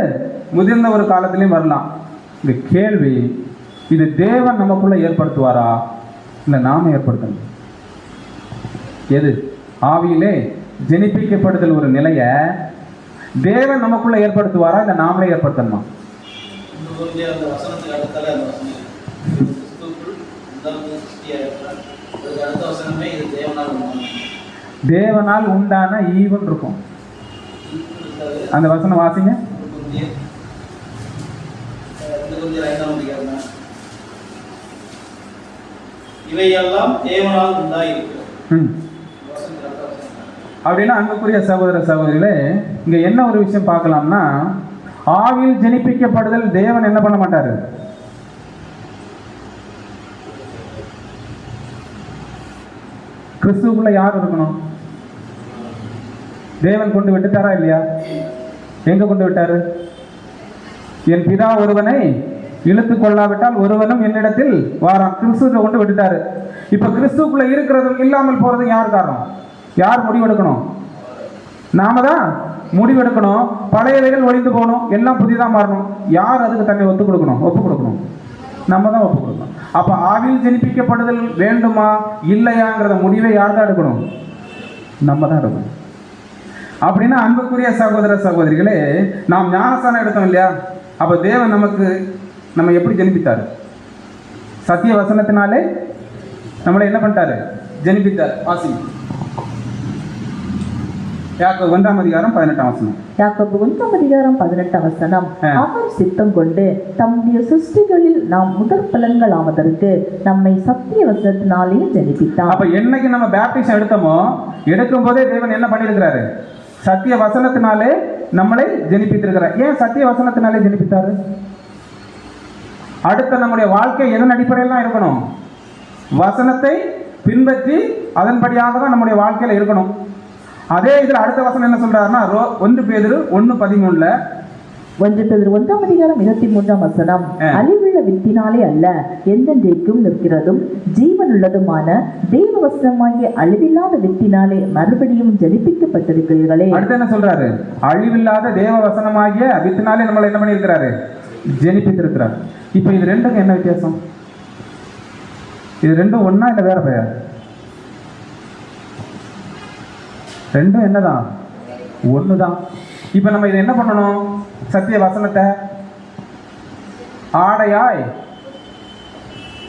A: முதிர்ந்த ஒரு காலத்திலையும் வரலாம். இந்த கேள்வி, இது தேவன் நமக்குள்ள ஏற்படுத்துவாரா இல்லை நாம ஏற்படுத்தணும்? எது? ஆவியிலே ஜெனிப்பிக்கப்படுதல் ஒரு நிலைய தேவன் நமக்குள்ள ஏற்படுத்துவாரா இல்லை நாமளே ஏற்படுத்தணுமா? தேவனால் உண்டான ஈவன் இருக்கும். அந்த வசனம் வாசிங்க.
C: இவையெல்லாம் தேவனால் உண்டாயிருக்கும்.
A: அப்படின்னா அன்புக்குரிய சகோதர சகோதரிகளே, இங்க என்ன ஒரு விஷயம் பார்க்கலாம்னா, ஆவியில் ஜெனிப்பிக்கப்படுதல் தேவன் என்ன பண்ண மாட்டாரு? கிறிஸ்துவுக்குள்ள யார் இருக்கணும்? தேவன் கொண்டு விட்டுட்டாரா இல்லையா? எங்க கொண்டு விட்டாரு? என் பிதா ஒருவனை இழுத்து கொள்ளாவிட்டால் ஒருவனும் என்னிடத்தில் வாரான். கிறிஸ்துவை கொண்டு விட்டுட்டாரு. இப்ப கிறிஸ்துக்குள்ள இருக்கிறதும் இல்லாமல் போறது யார் காரணம்? யார் முடிவெடுக்கணும்? நாம தான் முடிவெடுக்கணும். பழையவைகள் ஒழிந்து போகணும், எல்லாம் புதிதாக மாறணும். யார் அதுக்கு தன்னை ஒப்பு கொடுக்கணும்? நம்ம தான் ஒப்பு கொடுக்கணும். அப்ப ஆவியில் ஜெனிப்பிக்கப்படுதல் வேண்டுமா இல்லையாங்கிறத முடிவை யார் தான் எடுக்கணும்? நம்ம தான் எடுக்கணும். அப்படின்னா அன்புக்குரிய சகோதர சகோதரிகளே, நாம் ஞானஸ்தானம் எடுத்தோம் இல்லையா? அப்ப தேவன் நம்ம எப்படி ஜெனிப்பித்தாரு? சத்திய வசனத்தினாலே நம்மளை என்ன பண்ணிட்டாரு? ஜெனிப்பித்தார். வாசிங்க. யாக்கோபு 1:18.
B: யாக்கோபு 1:18. அவர் சித்தம் கொண்டு தம்முடைய சிருஷ்டிகளில் நாம் முதற் பலன்கள் ஆவதற்கு நம்மை சத்திய வசனத்தினாலே ஜெனிப்பித்தார்.
A: அப்ப என்னைக்கு நம்ம பேப்டிசம் எடுத்தோமோ, எடுக்கும் போதே தேவன் என்ன பண்ணியிருக்கிறாரு? சத்திய வசனத்தினாலே நம்மளை ஜெனிப்பித்திருக்கிறார். ஏன் சத்திய வசனத்தினாலே ஜெனிப்பித்தாரு? அடுத்த நம்முடைய வாழ்க்கை எதன் அடிப்படையில் தான் இருக்கணும்? வசனத்தை பின்பற்றி அதன்படியாக தான் நம்முடைய வாழ்க்கையில இருக்கணும். அதே இதில் அடுத்த வசனம் என்ன சொல்றாருன்னா, 1 பேதுரு 1:13.
B: 1 பேதுரு 1:23. அழிவுள்ள வித்தினாலே அல்ல, எந்தெந்தைக்கும் நிற்கிறதும் ஜீவனுள்ளதுமான தேவ வசனமாகிய அழிவில்லாத வித்தினாலே மறுபடியும் ஜெனிப்பிக்கப்பட்டிருக்கிறீர்களே.
A: அடுத்து என்ன சொல்றாரு? அழிவில்லாத தேவ வசனமாகிய வித்தினாலே நம்மளை என்ன பண்ணியிருக்கிறாரு? ஜெனிப்பித்திருக்கிறார். இப்ப இது ரெண்டுக்கும் என்ன வித்தியாசம்? இது ரெண்டும் ஒன்னா இல்ல வேற பெயர்? ரெண்டும் என்னதான்? ஒண்ணுதான். இப்ப நம்ம இதை என்ன பண்ணணும்? சத்திய வசனத்தை ஆடையாய்,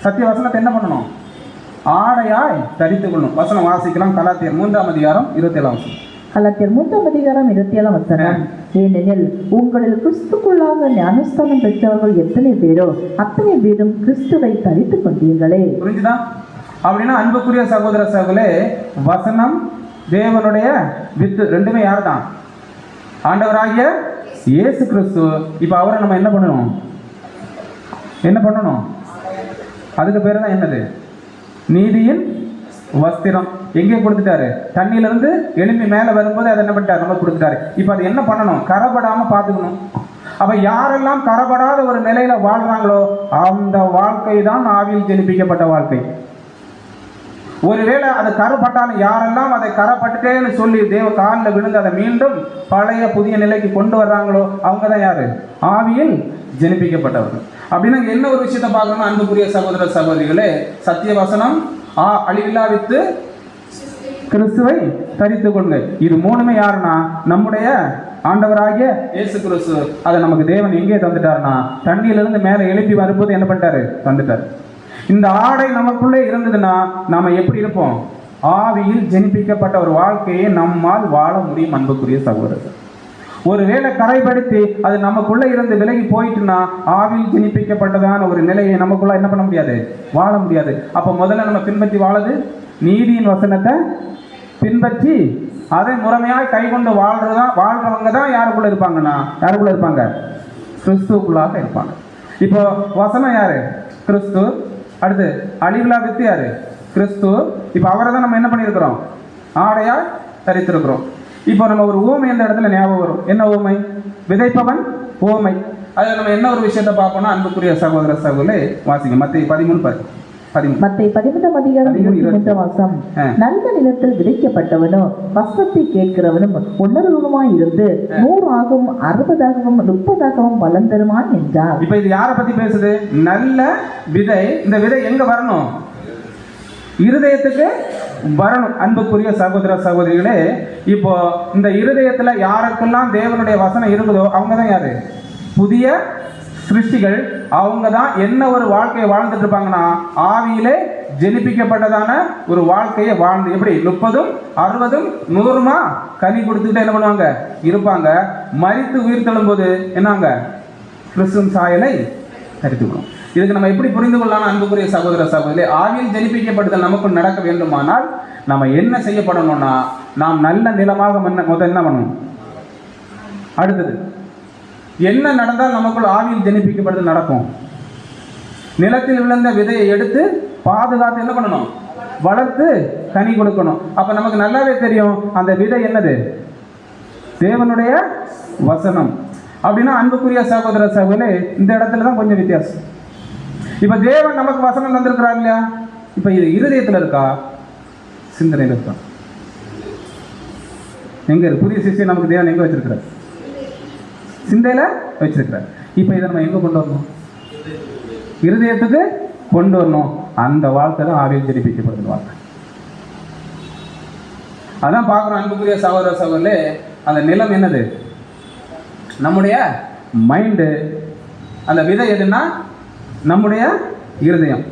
A: சத்திய வசனத்தை என்ன பண்ணணும்? ஆடையாய் தரித்துக் கொள்ளணும். வசனம் வாசிக்கலாம். கலாத்தியர் 3:27.
B: கலாத்தியர் 3:27. ஏனெனில் உங்களில் கிறிஸ்துக்குள்ளாக ஞானஸ்தானம் பெற்றவர்கள் எத்தனை பேரோ அத்தனை பேரும் கிறிஸ்துவை தரித்துக் கொண்டீர்களே.
A: புரிஞ்சுதா? அப்படின்னா அன்புக்குரிய சகோதர சகோதரே, வசனம் தேவனுடைய வித்து, ரெண்டுமே யார் தான்? ஆண்டவராகிய இயேசு கிறிஸ்து. இப்ப அவரை நம்ம என்ன பண்ணணும்? அதுக்கு பேரு தான் என்னது? நீதியின் வஸ்திரம். எங்கே கொடுத்துட்டாரு? தண்ணியிலிருந்து எழும்பி மேலே வரும்போது அதை என்ன பண்ணிட்டாரு? நம்ம கொடுத்துட்டாரு. இப்போ அது என்ன பண்ணணும்? கரப்படாம பார்த்துக்கணும். அப்ப யாரெல்லாம் கரப்படாத ஒரு நிலையில வாழ்றாங்களோ அந்த வாழ்க்கை தான் ஆவியில் ஜெனிப்பிக்கப்பட்ட வாழ்க்கை. ஒருவேளை அது கரப்பட்டாலும் யாரெல்லாம் அதை கரப்பட்டுட்டேன்னு சொல்லி தேவ காலில் விழுந்து அதை மீண்டும் பழைய புதிய நிலைக்கு கொண்டு வர்றாங்களோ அவங்க தான் யாரு? ஆவியில் ஜெனிப்பிக்கப்பட்டவர்கள். அப்படின்னா என்ன ஒரு விஷயத்தை பார்க்கணும் அன்புக்குரிய சகோதர சகோதரிகளே, சத்திய வசனம், அழிவில்லா வித்து, கிறிஸ்துவை தரித்துக் கொள்ளுங்க. இது மூணுமே யாருன்னா நம்முடைய ஆண்டவராகிய இயேசு கிறிஸ்து. அதை நமக்கு தேவன் எங்கே தந்துட்டாருன்னா தண்ணியிலிருந்து மேலே எழுப்பி வரும்போது என்ன பண்ணிட்டாரு? தந்துட்டாரு. இந்த ஆடை நமக்குள்ளே இருந்ததுன்னா நாம எப்படி இருப்போம்? ஆவியில் ஜெனிப்பிக்கப்பட்ட ஒரு வாழ்க்கையை நம்மால் வாழ முடியும் அன்புக்குரிய சகோதரர்கள். ஒருவேளை கரைப்படுத்தி அது நமக்குள்ள இருந்து விலகி போயிட்டுனா ஆவியில் ஜெனிப்பிக்கப்பட்டதான ஒரு நிலையை நமக்குள்ள என்ன பண்ண முடியாது? வாழ முடியாது. அப்ப முதல்ல நம்ம பின்பற்றி வாழது நீதியின் வசனத்தை பின்பற்றி அதை முறைமையாய் கை கொண்டு வாழ்றவங்க தான் யாருக்குள்ள இருப்பாங்கன்னா கிறிஸ்துக்குள்ளாக இருப்பாங்க. இப்போ வசனம் யாரு? கிறிஸ்து. அடுத்து அழிவில்லா வித்து யாரு? கிறிஸ்து. இப்போ அவரை தான் நம்ம என்ன பண்ணியிருக்கிறோம்? ஆடையா தரித்திருக்கிறோம். இப்போ நம்ம ஒரு ஊமை இந்த இடத்துல ஞாபகம் வரும். என்ன ஊமை? விதைப்பவன் ஊமை. அதில் நம்ம என்ன ஒரு விஷயத்தை பார்ப்போம்னா அன்புக்குரிய சகோதர சகோதரே வாசிங்க. மத்தேயு
B: 13:13. நல்ல நிலத்தில் விதைக்கப்பட்டவனோ வசனத்தை கேட்கிறவனும் உணர்வுமாய் இருந்து 100 60 30 பலன் தருவான் என்றார்.
A: இப்ப இது யாரை பத்தி பேசுது? நல்ல விதை. இந்த விதை எங்க வரணும்? இருதயத்துக்கு வரணும். அன்புக்குரிய சகோதர சகோதரிகளே, இப்போ இந்த இருதயத்துல யாருக்கெல்லாம் தேவனுடைய வசனம் இருக்குதோ அவங்க தான் யாரு? புதிய சிருஷ்டிகள். அவங்க தான் என்ன ஒரு வாழ்க்கையை வாழ்ந்துட்டு இருப்பாங்கன்னா ஆவியிலே ஜெனிப்பிக்கப்பட்டதான ஒரு வாழ்க்கையை வாழ்ந்து எப்படி 30 60 100 கனி கொடுத்துக்கிட்டு என்ன பண்ணுவாங்க? இருப்பாங்க. மரித்து உயிர் தள்ளும்போது என்னங்க? கிறிஸ்துவின் சாயலை தரித்துக்கணும். இதுக்கு நம்ம எப்படி புரிந்து கொள்ளலாம் அன்புக்குரிய சகோதர சகோதரி? ஆவியில் ஜெனிப்பிக்கப்பட்டது நமக்கு நடக்க வேண்டுமானால் நம்ம என்ன செய்யப்படணும்னா நாம் நல்ல நிலமாக முதல் என்ன பண்ணணும்? அடுத்தது என்ன நடந்தால் நமக்குள் ஆவியில் ஜெனிப்பிக்கப்படுறது நடக்கும்? நிலத்தில் விழுந்த விதையை எடுத்து பாதுகாத்து என்ன பண்ணணும்? வளர்த்து கனி கொடுக்கணும். அப்ப நமக்கு நல்லாவே தெரியும் அந்த விதை என்னது? தேவனுடைய வசனம். அப்படின்னா அன்புக்குரிய சகோதர சகோதரே, இந்த இடத்துல தான் கொஞ்சம் வித்தியாசம். இப்ப தேவன் நமக்கு வசனம் தந்திருக்கிறார் இல்லையா? இப்ப இது இருதயத்துல இருக்கா? சிந்தனையில் இருக்கா? எங்க இருக்கு? புதிய சிஷ்யன் நமக்கு தேவன் எங்க வச்சிருக்கிறார்? சிந்தையில வச்சிருக்கிறார். இப்ப இதை நம்ம எங்க கொண்டு வரணும்? இருதயத்துக்கு கொண்டு வரணும். அந்த வாழ்க்கை தான் ஆவியில் ஜெனிப்பிக்கப்படுது வாழ்க்கை. அதான் பார்க்குறோம் அன்புக்குரிய சகோதர சகோதரே. அந்த நிலம் என்னது? நம்முடைய மைண்டு. அந்த விதை எதுன்னா நம்முடைய இருதயம்.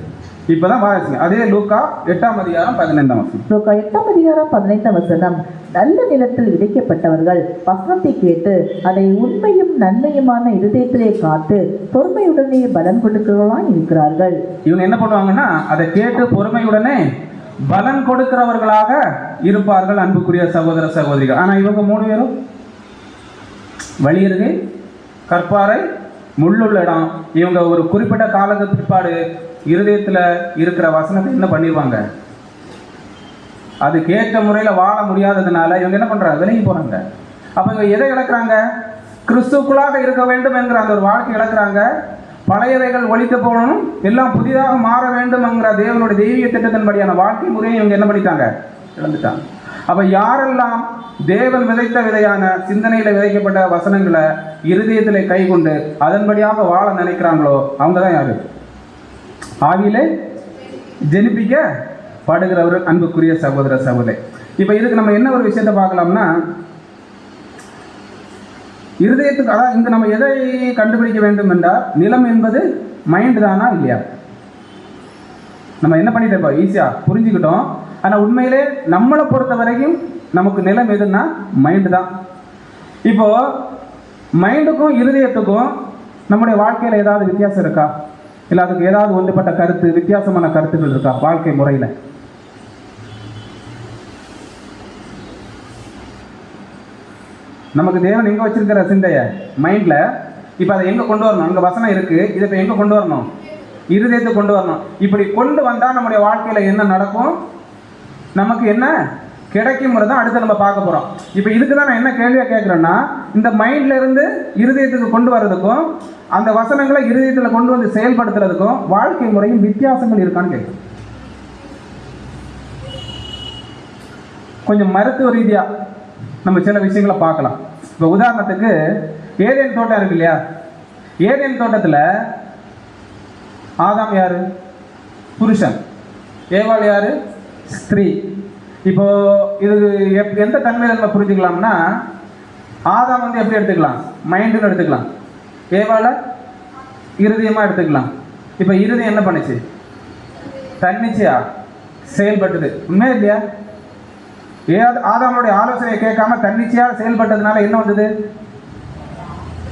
A: இப்பதான் வாசிங்க. அதே லூக்கா 8:15.
B: லூக்கா 8:15. நல்ல நிலத்தில் விதைக்கப்பட்டவர்கள் வசனத்தை கேட்டு அதை உண்மையும் நன்மையுமான இருதயத்திலே காத்து பொறுமையுடனே பலன் கொடுக்கிறவர்களாய் இருக்கிறார்கள்.
A: இவங்க என்ன பண்ணுவாங்கன்னா அதை கேட்டு பொறுமையுடனே பலன் கொடுக்கிறவர்களாக இருப்பார்கள் அன்புக்குரிய சகோதர சகோதரிகள். ஆனா இவங்க 3 பேரும் வழியருகே கற்பாறை முள்ளுள்ள இடம். இவங்க ஒரு குறிப்பிட்ட காலத்துக்கு பிற்பாடு இருதயத்தில் இருக்கிற வசனத்தை என்ன பண்ணிடுவாங்க? அது கேட்ட முறையில் வாழ முடியாததுனால இவங்க என்ன பண்றாங்க? விலகி போறாங்க. அப்ப இவங்க எதை இழக்கிறாங்க? கிறிஸ்துக்குள்ளாக இருக்க வேண்டும் என்கிற அந்த ஒரு வாழ்க்கை இழக்கிறாங்க. பழையவைகள் ஒழித்து போகணும், எல்லாம் புதிதாக மாற வேண்டும் என்கிற தேவனுடைய தெய்வீக திட்டத்தின்படியான வாழ்க்கை முறையை இவங்க என்ன பண்ணிட்டாங்க? இழந்துட்டாங்க. அப்ப யாரெல்லாம் தேவன் விதைத்த விதையான சிந்தனையில விதைக்கப்பட்ட வசனங்களை இருதயத்திலே கை கொண்டு அதன்படியாக வாழ நினைக்கிறாங்களோ அவங்க தான் யாரு? ஆவியிலே ஜெனிப்பிக்கப்படுகிறவர் அன்புக்குரிய சகோதர சகோதரி. இப்ப இதுக்கு நம்ம என்ன ஒரு விஷயத்தை பார்க்கலாம்னா இருதயத்துக்கு, அதான் இங்க நம்ம எதை கண்டுபிடிக்க வேண்டும் என்றால், நிலம் என்பது மைண்ட் தானா இல்லையா? நம்ம என்ன பண்ணிட்டோம், இப்போ ஈஸியா புரிஞ்சுக்கிட்டோம். ஆனா உண்மையிலே நம்மளை பொறுத்த வரைக்கும் நமக்கு நிலம் எதுன்னா மைண்டு தான். இப்போ மைண்டுக்கும் இருதயத்துக்கும் நம்முடைய வாழ்க்கையில ஏதாவது வித்தியாசம் இருக்கா? இல்லை அதுக்கு ஏதாவது ஒன்றுபட்ட கருத்து, வித்தியாசமான கருத்துக்கள் இருக்கா வாழ்க்கை முறையில? நமக்கு தேவன் எங்க வச்சிருக்கிற சிந்தைய மைண்ட்ல, இப்ப அதை எங்க கொண்டு வரணும்? அங்க வசனம் இருக்கு, இதை இப்ப எங்க கொண்டு வரணும்? இருதயத்தை கொண்டு வரணும். இப்படி கொண்டு வந்தா நம்முடைய வாழ்க்கையில என்ன நடக்கும், நமக்கு என்ன கிடைக்கும்ங்கிறத அடுத்து நம்ம பார்க்க போறோம். இப்ப இதுக்கு தான் நான் என்ன கேள்வியா கேட்கிறேன்னா, இந்த மைண்ட்ல இருந்து இருதயத்துக்கு கொண்டு வர்றதுக்கும் அந்த வசனங்களை இருதயத்துல கொண்டு வந்து செயல்படுத்துறதுக்கும் வாழ்க்கை முறையும் வித்தியாசங்கள் இருக்கான்னு கேட்குறேன். கொஞ்சம் மருத்துவ ரீதியா நம்ம சில விஷயங்களை பார்க்கலாம். இப்போ உதாரணத்துக்கு ஏதேன் தோட்டம் இருக்கு இல்லையா? ஏதேன் தோட்டத்தில் ஆதாம் யாரு? புருஷன். ஏவாள் யாரு? ஸ்திரீ. இப்போ இது எந்த தன்மையில நம்ம புரிஞ்சுக்கலாம்னா, ஆதாம் வந்து எப்படி எடுத்துக்கலாம்? மைண்டுன்னு எடுத்துக்கலாம். ஏவாளை இருதயமா எடுத்துக்கலாம். இப்போ இருதயம் என்ன பண்ணுச்சு? தன்னிச்சையா செயல்பட்டது. உண்மையா இல்லையா? ஆதாமுடைய ஆலோசனையை கேட்காம தன்னிச்சையாக செயல்பட்டதுனால என்ன வந்தது?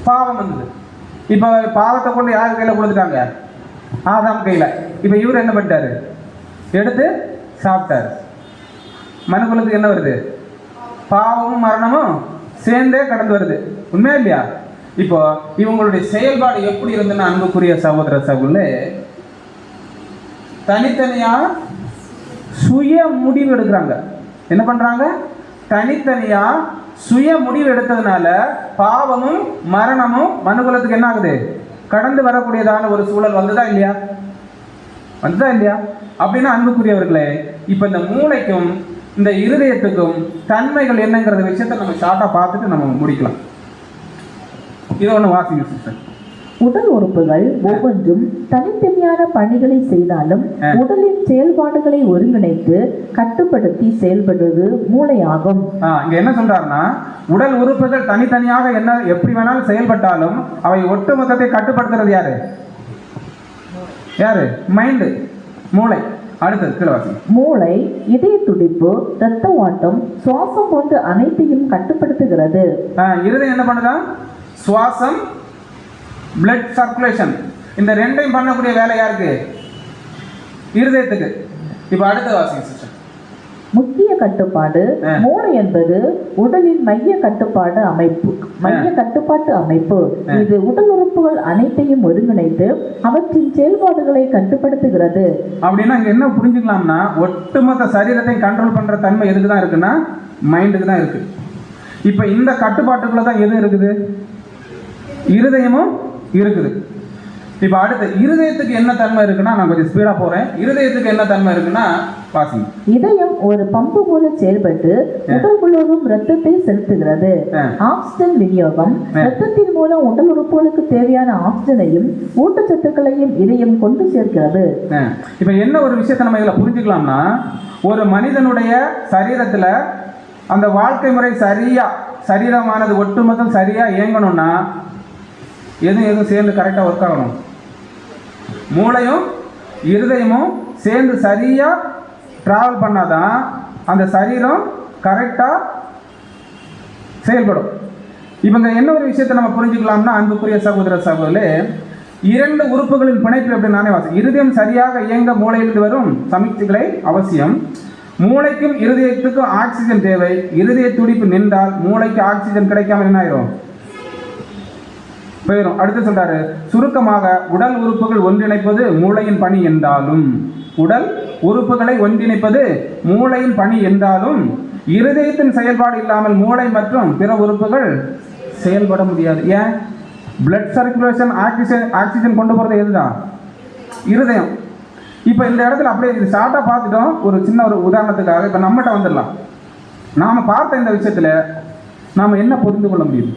A: பாவம் வந்தது. இப்ப பாவத்தை கொண்டு யார் கையில கொடுத்துட்டாங்க? ஆதாம் கையில. இப்ப இவர் என்ன பண்ணிட்டாரு? எடுத்து சாப்பிட்டாரு. மனுக்குலத்துக்கு என்ன வருது? பாவமும் மரணமும் சேர்ந்தே கடந்து வருது. உண்மையா இல்லையா? இப்போ இவங்களுடைய செயல்பாடு எப்படி இருந்ததுன்னு அன்புக்குரிய சகோதர சகோதரர்களே, தனித்தனியா சுய முடிவு எடுக்கிறாங்க. என்ன பண்றாங்க? தனித்தனியா சுய முடிவு எடுத்ததுனால பாவமும் மரணமும் மனுக்குலத்துக்கு என்ன ஆகுது? கடந்து வரக்கூடியதான ஒரு சூழல் வந்ததா இல்லையா? வந்ததா இல்லையா? அப்படின்னா அன்புக்குரியவர்களே, இப்ப இந்த மூளைக்கும் இந்த இருதயத்துக்கும் தன்மைகள் என்னங்கிற விஷயத்தை நம்ம ஷார்ட்டா பார்த்துட்டு நம்ம முடிக்கலாம். இதை ஒன்று வாசிங்க சிஸ்டர்.
B: உடல் உறுப்புகள் ஒவ்வொன்றும் தனித்தனியான பணிகளை செய்தாலும் உடலின் செயல்பாடுகளை ஒருங்கிணைத்து கட்டுப்படுத்தி செயல்படுவது மூளையாகும்.
A: இங்க என்ன சொல்றாருன்னா, உடல் உறுப்புகள் தனித்தனியாக என்ன எப்படி வேணாலும் செயல்பட்டாலும் அவை ஒட்டுமொத்தத்தை கட்டுப்படுத்துறது யாரு? யாரு? மைண்டு, மூளை. அடுத்தது கிளவாசி.
B: மூளை இதய துடிப்பு, இரத்த ஓட்டம், சுவாசம் போன்ற அனைத்தையும் கட்டுப்படுத்துகிறது.
A: இருதயம் என்ன பண்ணுதா? சுவாசம், பிளட் சர்க்குலேஷன், இந்த ரெண்டையும் பண்ணக்கூடிய வேலை யாருக்கு? இருதயத்துக்கு. இப்ப அடுத்த வாசிங்க சிஸ்டர்.
B: முக்கிய கட்டுப்பாடு. மூளை என்பது உடலின் மைய கட்டுப்பாட்டு அமைப்பு. இது உடல் உறுப்புகள் அனைத்தையும் ஒருங்கிணைத்து அவற்றின் செயல்பாடுகளை கட்டுப்படுத்துகிறது.
A: அப்படின்னா இங்க என்ன புரிஞ்சுக்கலாம்னா, ஒட்டுமொத்த சரீரத்தை கண்ட்ரோல் பண்ற தன்மை எதுக்கு தான் இருக்குன்னா மைண்டுக்கு தான் இருக்கு. இப்ப இந்த கட்டுப்பாட்டுக்குள்ள தான் எது இருக்குது? இருதயமும் இருக்குது. இப்ப அடுத்து இருதயத்துக்கு என்ன தன்மை இருக்குன்னா, நான் கொஞ்சம் ஸ்பீடா போறேன். இருதயத்துக்கு என்ன தன்மை இருக்குன்னா பாசிங்க.
B: இதயம் ஒரு பம்பு போல செயல்பட்டு உடல் முழுவதும் ரத்தத்தை செலுத்துகிறது. ஆக்சிஜன் விநியோகம். ரத்தத்தின் மூலம் உடல் உறுப்புகளுக்கு தேவையான ஆக்சிஜனையும் ஊட்டச்சத்துக்களையும் இதயம் கொண்டு சேர்க்கிறது.
A: இப்ப என்ன ஒரு விஷயத்தை நம்ம இதுல புரிஞ்சுக்கலாம்னா, ஒரு மனிதனுடைய சரீரத்துல அந்த வாழ்க்கை முறை சரியா, சரீரமானது ஒட்டுமொத்தம் சரியா இயங்கணும்னா எதுவும் சேர்ந்து கரெக்டா ஒர்க் ஆகணும். மூளையும் இருதயமும் சேர்ந்து சரியா டிராவல் பண்ணாதான் அந்த சரீரம் கரெக்டா செயல்படும். இவங்க என்ன ஒரு விஷயத்தை நம்ம புரிஞ்சுக்கலாம்னா, அன்புக்குரிய சகோதர சகோதரே, இரண்டு உறுப்புகளின் பிணைப்பு எப்படி நானே வாசி. இருதயம் சரியாக இயங்க மூளையிலிருந்து வரும் சமிக்ஞைகளை அவசியம். மூளைக்கும் இருதயத்துக்கும் ஆக்சிஜன் தேவை. இருதய துடிப்பு நின்றால் மூளைக்கு ஆக்சிஜன் கிடைக்காம என்ன ஆயிரும்? போயிடும். அடுத்து சொல்றாரு, சுருக்கமாக உடல் உறுப்புகள் ஒன்றிணைப்பது மூளையின் பணி என்றாலும், உடல் உறுப்புகளை ஒன்றிணைப்பது மூளையின் பணி என்றாலும் இருதயத்தின் செயல்பாடு இல்லாமல் மூளை மற்றும் பிற உறுப்புகள் செயல்பட முடியாது. ஏன்? பிளட் சர்க்குலேஷன், ஆக்சிஜன் கொண்டு போறது எதுதான்? இருதயம். இப்ப இந்த இடத்துல அப்படியே ஷார்ட்டா பார்த்துட்டோம். ஒரு சின்ன ஒரு உதாரணத்துக்காக இப்ப நம்மகிட்ட வந்துடலாம். நாம பார்த்த இந்த விஷயத்துல நாம என்ன புரிந்து கொள்ள முடியும்?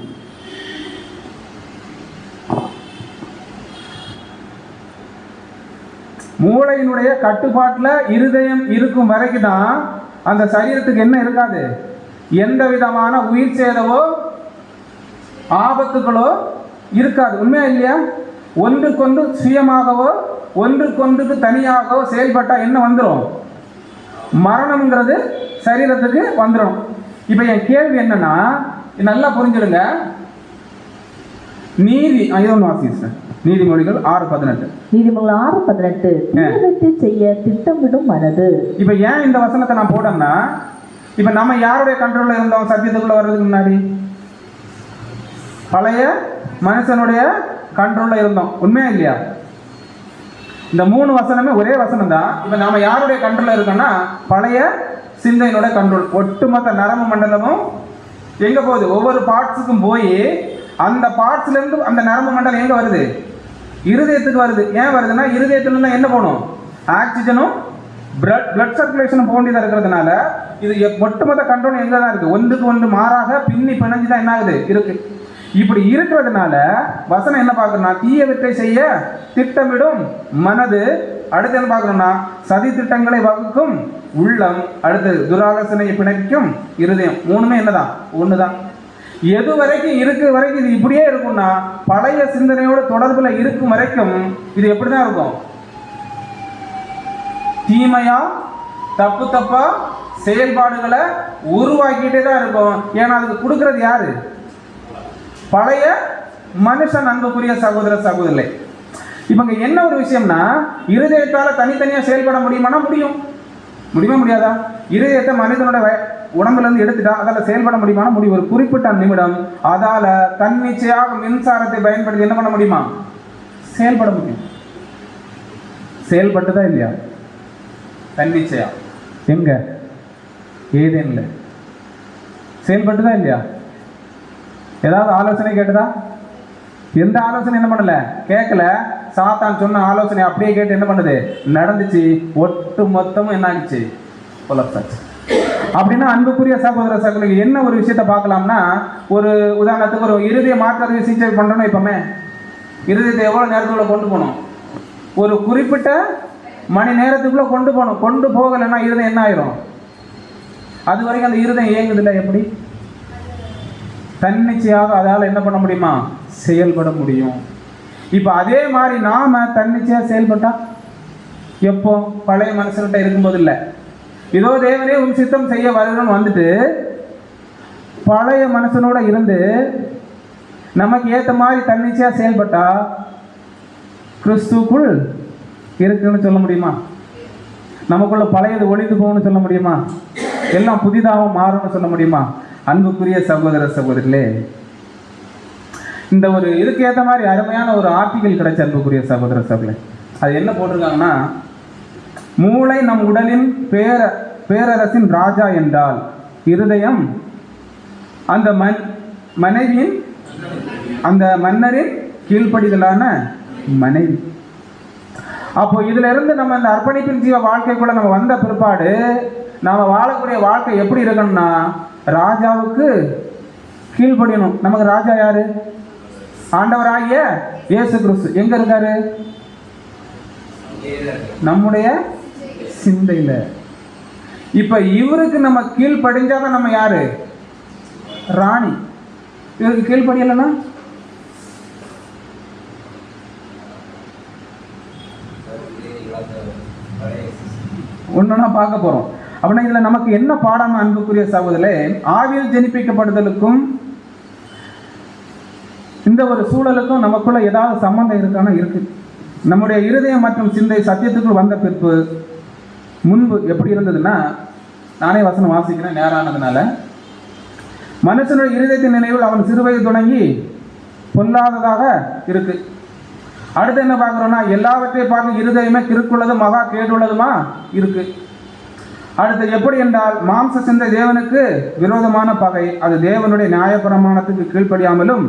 A: மூளையினுடைய கட்டுப்பாட்டில் இருதயம் இருக்கும் வரைக்கும் தான் அந்த சரீரத்துக்கு என்ன இருக்காது? எந்த விதமான உயிர் சேதவோ ஆபத்துகளோ இருக்காது. உண்மையா இல்லையா? ஒன்றுக்கொன்று சுயமாகவோ ஒன்றுக்கொன்றுக்கு தனியாகவோ செயல்பட்டா என்ன வந்துடும்? மரணம்ங்கிறது சரீரத்துக்கு வந்துடும். இப்ப என் கேள்வி என்னன்னா, நல்லா புரிஞ்சிடுங்க. நீதிமொழிகள் 6:18.
B: நீதிமொழிகள் 6:18 தீயவற்றை செய்ய திட்டமிடும் மனது.
A: இப்ப ஏன் இந்த வசனத்தை நான் போடணும்னா, இப்ப நம்ம யாருடைய கண்ட்ரோல்ல இருந்தோம்? சத்தியத்துக்குள்ள வர்றதுக்கு முன்னாடி பழைய மனுஷனுடைய கண்ட்ரோல்ல இருந்தோம். உண்மையா இல்லையா? இந்த 3 வசனமே ஒரே வசனம் தான். இப்ப நாம யாருடைய கண்ட்ரோல்ல இருக்கோம்னா, பழைய சிந்தையினுடைய கண்ட்ரோல். ஒட்டுமொத்த நரம்பு மண்டலமும் எங்க போகுது? ஒவ்வொரு பார்ட்ஸுக்கும் போய் அந்த பார்ட்ஸ்ல இருந்து அந்த நரம்பு மண்டலம் எங்க வருது? இருதயத்துக்கு வருது. ஏன் வருதுன்னா, இருதயத்துல இருந்தா என்ன போகணும்? ஆக்சிஜனும் பிளட் சர்க்குலேஷனும் போண்டியதா இருக்கிறதுனால இது ஒட்டுமொத்த கண்ட்ரோல் எங்க தான் இருக்கு? ஒன்றுக்கு ஒன்று மாறாக பின்னி பிணைஞ்சுதான் என்ன ஆகுது? இருக்கு. இப்படி இருக்கிறதுனால வசனம் என்ன பார்க்கணும்னா, தீயவற்றை செய்ய திட்டமிடும் மனது. அடுத்து என்ன பார்க்கணும்னா, சதி திட்டங்களை வகுக்கும் உள்ளம். அடுத்து துராலோசனையை பிணைக்கும் இருதயம். மூணுமே என்னதான்? ஒண்ணுதான். எது வரைக்கும் இருக்கு வரைக்கும் இது இப்படியே இருக்கும்னா, பழைய சிந்தனையோட தொடர்புல இருக்கும் வரைக்கும் இது எப்படிதான் இருக்கும்? தீமையா தப்பு தப்பா செயல்பாடுகளை உருவாக்கிட்டே தான் இருக்கும். ஏன்னா அதுக்கு கொடுக்கறது யாரு? பழைய மனுஷன். அன்புக்குரிய சகோதர சகோதரி, இவங்க என்ன ஒரு விஷயம்னா, இருதயத்தால தனித்தனியா செயல்பட முடியுமானா முடியும். முடியுமா முடியாதா? இருதயத்தை மனிதனோட உடம்புல இருந்து எடுத்துட்டா அதால செயல்பட முடியுமானா முடியும். ஒரு குறிப்பிட்ட நிமிடம் அதால தன்னிச்சையாக மின்சாரத்தை பயன்படுத்தி என்ன பண்ண முடியுமா? செயல்பட முடியும். செயல்பட்டுதா இல்லையா? தன்னிச்சையா எங்க? ஏதேன்ல செயல்பட்டுதா இல்லையா? ஏதாவது ஆலோசனை கேட்டதா? எந்த ஆலோசனை என்ன பண்ணல? கேட்கல. சாத்தான் சொன்ன ஆலோசனை அப்படியே கேட்டு என்ன பண்ணுது? நடந்துச்சு. ஒட்டு மொத்தமும் என்ன ஆச்சு? கொலப்சாச்சு. அப்படின்னா அன்புக்குரிய சகோதர சகோதரி, என்ன ஒரு விஷயத்த பார்க்கலாம்னா, ஒரு உதாரணத்துக்கு ஒரு இருதய மாற்று சிகிச்சை பண்றோம்னா, இப்பமே இருதயத்தை எவ்வளவு நேரத்துக்குள்ள கொண்டு போகணும்? ஒரு குறிப்பிட்ட மணி நேரத்துக்குள்ள கொண்டு போகணும். கொண்டு போகலைன்னா இருதயம் என்ன ஆயிரும்? அது வரைக்கும் அந்த இருதயம் இயங்குது இல்லை. எப்படி? தன்னிச்சையாக அதால என்ன பண்ண முடியுமா? செயல்பட முடியும். இப்ப அதே மாதிரி நாம தன்னிச்சையா செயல்பட்டா எப்போ? பழைய மனுஷன்கிட்ட இருக்கும்போது இல்லை. இதோ தேவனே உன் சித்தம் செய்ய வருகிறோம் வந்துட்டு பழைய மனுஷனோட இருந்து நமக்கு ஏத்த மாதிரி தன்னிச்சையா செயல்பட்டா கிறிஸ்துக்குள் இருக்குன்னு சொல்ல முடியுமா? நமக்குள்ள பழையது ஒழிந்து போகும்னு சொல்ல முடியுமா? எல்லாம் புதிதாக மாறும்னு சொல்ல முடியுமா? அன்புக்குரிய சகோதர சகோதரிகளே, இந்த ஒரு இதுக்கு ஏற்ற மாதிரி அருமையான ஒரு ஆர்டிகல் கிடைச்ச அன்புக்குரிய சகோதர சகோதரி. அது என்ன போட்டிருக்காங்கன்னா, மூளை நம் உடலின் பேரரசின் ராஜா என்றால் இருதயம் அந்த மனைவியின் அந்த மன்னரின் கீழ்ப்படிதலான மனைவி. அப்போ இதுல இருந்து நம்ம இந்த அர்ப்பணிப்பின் ஜீவ வாழ்க்கைக்குள்ள நம்ம வந்த பிற்பாடு நாம வாழக்கூடிய வாழ்க்கை எப்படி இருக்கணும்னா, ராஜாவுக்கு கீழ்ப்படியணும். நமக்கு ராஜா யாரு? ஆண்டவராகிய இயேசு கிறிஸ்து. எங்க இருக்காரு? நம்முடைய சிந்தையில. இப்ப இவருக்கு நம்ம கீழ்ப்படிஞ்சாதான் நம்ம யாரு? ராணி. இவருக்கு கீழ்ப்படியலன்னா ஒன்னா பார்க்க போறோம். அப்படின்னா இதுல நமக்கு என்ன பாடம் அன்புக்குரிய சகோதரே? ஆவியில் ஜெனிப்பிக்கப்படுதலுக்கும் இந்த ஒரு சூழலுக்கும் நமக்குள்ள ஏதாவது சம்பந்தம் இருக்கானா? இருக்கு. நம்முடைய இருதயம் மற்றும் சிந்தை சத்தியத்துக்குள் வந்த பிற்பு முன்பு எப்படி இருந்ததுன்னா, நானே வசனம் வாசிக்கிறேன் நேரானதுனால, மனுஷனுடைய இருதயத்தின் நினைவில் அவன் சிறுவயது தொடங்கி பொல்லாததாக இருக்கு. அடுத்து என்ன பார்க்குறோம்னா, எல்லாவற்றையும் பார்க்க இருதயமே கிறுக்குள்ளதும் மகா கேடுள்ளதுமா இருக்கு. அடுத்து எப்படி என்றால், மாம்ச சிந்தை தேவனுக்கு விரோதமான பகை. அது தேவனுடைய நியாயப்பிரமாணத்துக்கு கீழ்ப்படியாமலும்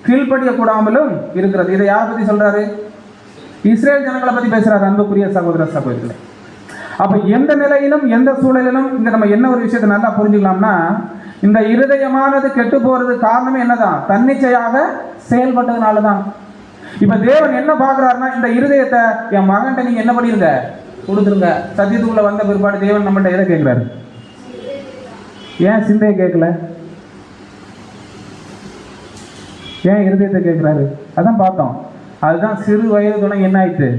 A: கீழ்ப்படியக்கூடாமலும் இருக்கிறது. இதை யாரை பத்தி சொல்றாரு? இஸ்ரேல் ஜனங்களை பத்தி பேசுறாரு அன்புக்குரிய சகோதர சகோதரிகளை. அப்ப எந்த நிலையிலும் எந்த சூழலிலும் இங்க நம்ம என்ன ஒரு விஷயத்தை நல்லா புரிஞ்சுக்கலாம்னா, இந்த இருதயமானது கெட்டு போறது காரணமே என்னதான்? தன்னிச்சையாக செயல்பட்டதுனாலதான். இப்ப தேவன் என்ன பாக்குறாருன்னா, இந்த இருதயத்தை என் மகன்கிட்ட நீங்க என்ன பண்ணிருங்க? கொடுத்துருங்க. சத்தியத்துக்குள்ள வந்த பிற்பாடு தேவன் நம்மகிட்ட எதை கேட்கிறாரு? ஏன் சிந்தையை கேட்கல? ஏன் இருதயத்தை கேட்குறாரு? அதான் பார்த்தோம். அதுதான் சிறு வயது துணை என்ன ஆயிடுச்சு.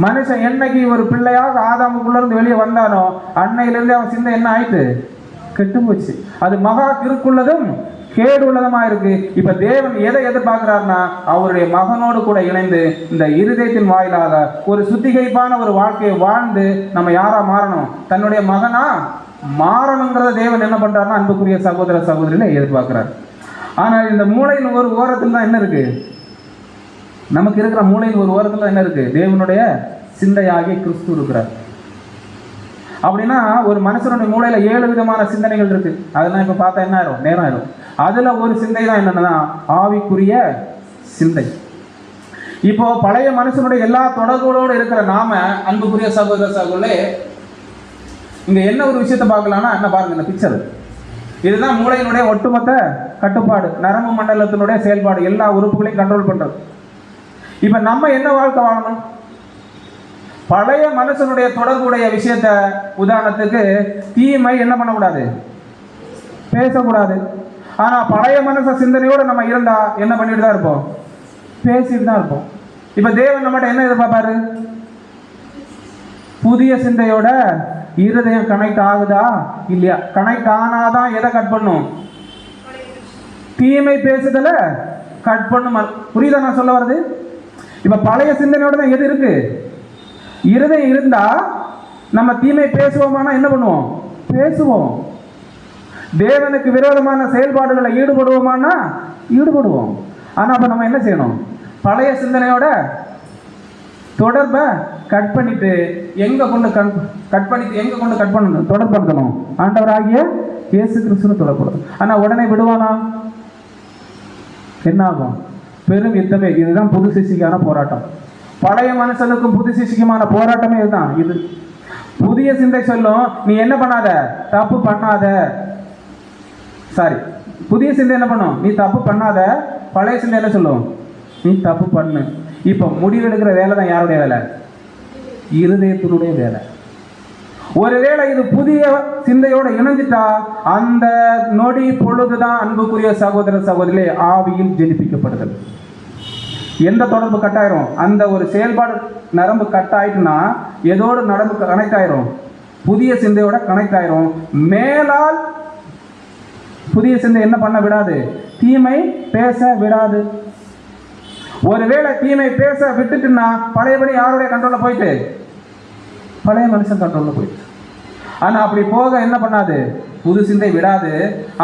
A: மனுஷன் என்னைக்கு ஒரு பிள்ளையாக ஆதாமுக்குள்ள இருந்து வெளியே வந்தானோ அன்னையிலிருந்து அவன் சிந்தை என்ன ஆயிட்டு கெட்டு போச்சு. அது மகா கிறுக்குள்ளதும் கேடு உள்ளதுமா இருக்கு. இப்ப தேவன் எதை எதிர்பார்க்கிறார்னா அவருடைய மகனோடு கூட இணைந்து இந்த இருதயத்தின் வாயிலாக ஒரு சுத்திகரிப்பான ஒரு வாழ்க்கையை வாழ்ந்து நம்ம யாரா மாறணும், தன்னுடைய மகனா மாறணுங்கிறத தேவன் என்ன பண்றாருன்னா அன்புக்குரிய சகோதர சகோதரிகளை எதிர்பார்க்கிறார். ஆனால் இந்த மூளையின் ஒரு ஓரத்தில் தான் என்ன இருக்கு, நமக்கு இருக்கிற மூளையின் ஒரு ஓரத்தில் என்ன இருக்கு, தேவனுடைய சிந்தையாகிய கிறிஸ்து இருக்கிறார். அப்படின்னா ஒரு மனுஷனுடைய மூளையில 7 விதமான சிந்தனைகள் இருக்கு. அதெல்லாம் இப்ப பார்த்தா என்ன ஆயிரும், நேரம் ஆயிரும். அதுல ஒரு சிந்தை தான் என்னன்னா ஆவிக்குரிய சிந்தை. இப்போ பழைய மனுஷனுடைய எல்லா தொடர்புகளோடு இருக்கிற நாம அன்புக்குரிய சகோதர சகோதரே இங்க என்ன ஒரு விஷயத்தை பார்க்கலாம்னா என்ன பாருங்க, இந்த பிக்சர் இதுதான் மூளையினுடைய ஒட்டுமொத்த கட்டுப்பாடு, நரம்பு மண்டலத்தினுடைய செயல்பாடு, எல்லா உறுப்புகளையும் கண்ட்ரோல் பண்றது. இப்ப நம்ம என்ன வாழ்க்கை வாழணும், பழைய மனுஷனுடைய தொடர்புடைய விஷயத்த உதாரணத்துக்கு தீமை என்ன பண்ணக்கூடாது, பேசக்கூடாது. ஆனா பழைய மனுஷ சிந்தனையோட நம்ம இருந்தா என்ன பண்ணிட்டு தான் இருப்போம், பேசிட்டு தான் இருப்போம். இப்ப தேவன் நம்மகிட்ட என்ன எதிர்பார்ப்பாரு, புதிய சிந்தையோட இருதயம் கனெக்ட் ஆகுதா இல்லையா, கனெக்ட் ஆனாதான் எதை கட் பண்ணும், தீமை பேசுதல கட் பண்ணும். புரியுதா நான் சொல்ல வர்றது? இப்ப பழைய சிந்தனையோட தான் எது இருக்கு, இருதயம் இருந்தா நம்ம தீமை பேசுவோமானா என்ன பண்ணுவோம், பேசுவோம். தேவனுக்கு விரோதமான செயல்பாடுகளை ஈடுபடுவோமானா ஈடுபடுவோம். ஆனா அப்ப நம்ம என்ன செய்யணும், பழைய சிந்தனையோட தொடர்பை கட் பண்ணிட்டு எங்க கொண்டு கட் பண்ணணும், தொடர்படுத்தணும், ஆண்டவராகிய இயேசு கிறிஸ்துவின் தொடர்பு. ஆனா உடனே விடுவானா, என்ன ஆகும், பெரும் யுத்தமே. இதுதான் புது சிசிக்கான போராட்டம். பழைய மனுஷனுக்கும் புது சிசிக்குமான போராட்டமே இதுதான். இது புதிய சிந்தை சொல்லும் நீ என்ன பண்ணாத, தப்பு பண்ணாத. சாரி, புதிய சிந்தை என்ன பண்ணும், நீ தப்பு பண்ணாத. பழைய சிந்தை என்ன சொல்லும், நீ தப்பு பண்ணு. இப்ப முடிவெடுக்கிற வேலை தான் யாருடைய வேலை, இருதயத்தினுடைய வேலை. ஒருவேளை இது புதிய சிந்தையோட இணைஞ்சிட்டா அந்த நொடி பொழுதுதான் அன்புக்குரிய சகோதர சகோதரிகளே ஆவியில் ஜெனிப்பிக்கப்படுதல். எந்த தொடர்பு கட்டாயிரும், அந்த ஒரு செயல்பாடு நரம்பு கட் ஆயிட்டுனா எதோடு நரம்பு கனெக்ட் ஆயிரும், புதிய சிந்தையோட கனெக்ட் ஆயிரும். மேலால் புதிய சிந்தை என்ன பண்ண விடாது, தீமை பேச விடாது. ஒருவேளை தீமை பேச விட்டுட்டுன்னா பழையபடி யாருடைய கண்ட்ரோல்ல போயிட்டு, பழைய மனுஷன் கண்ட்ரோல்ல போயிட்டு. ஆனா அப்படி போக என்ன பண்ணாது, புது சிந்தை விடாது.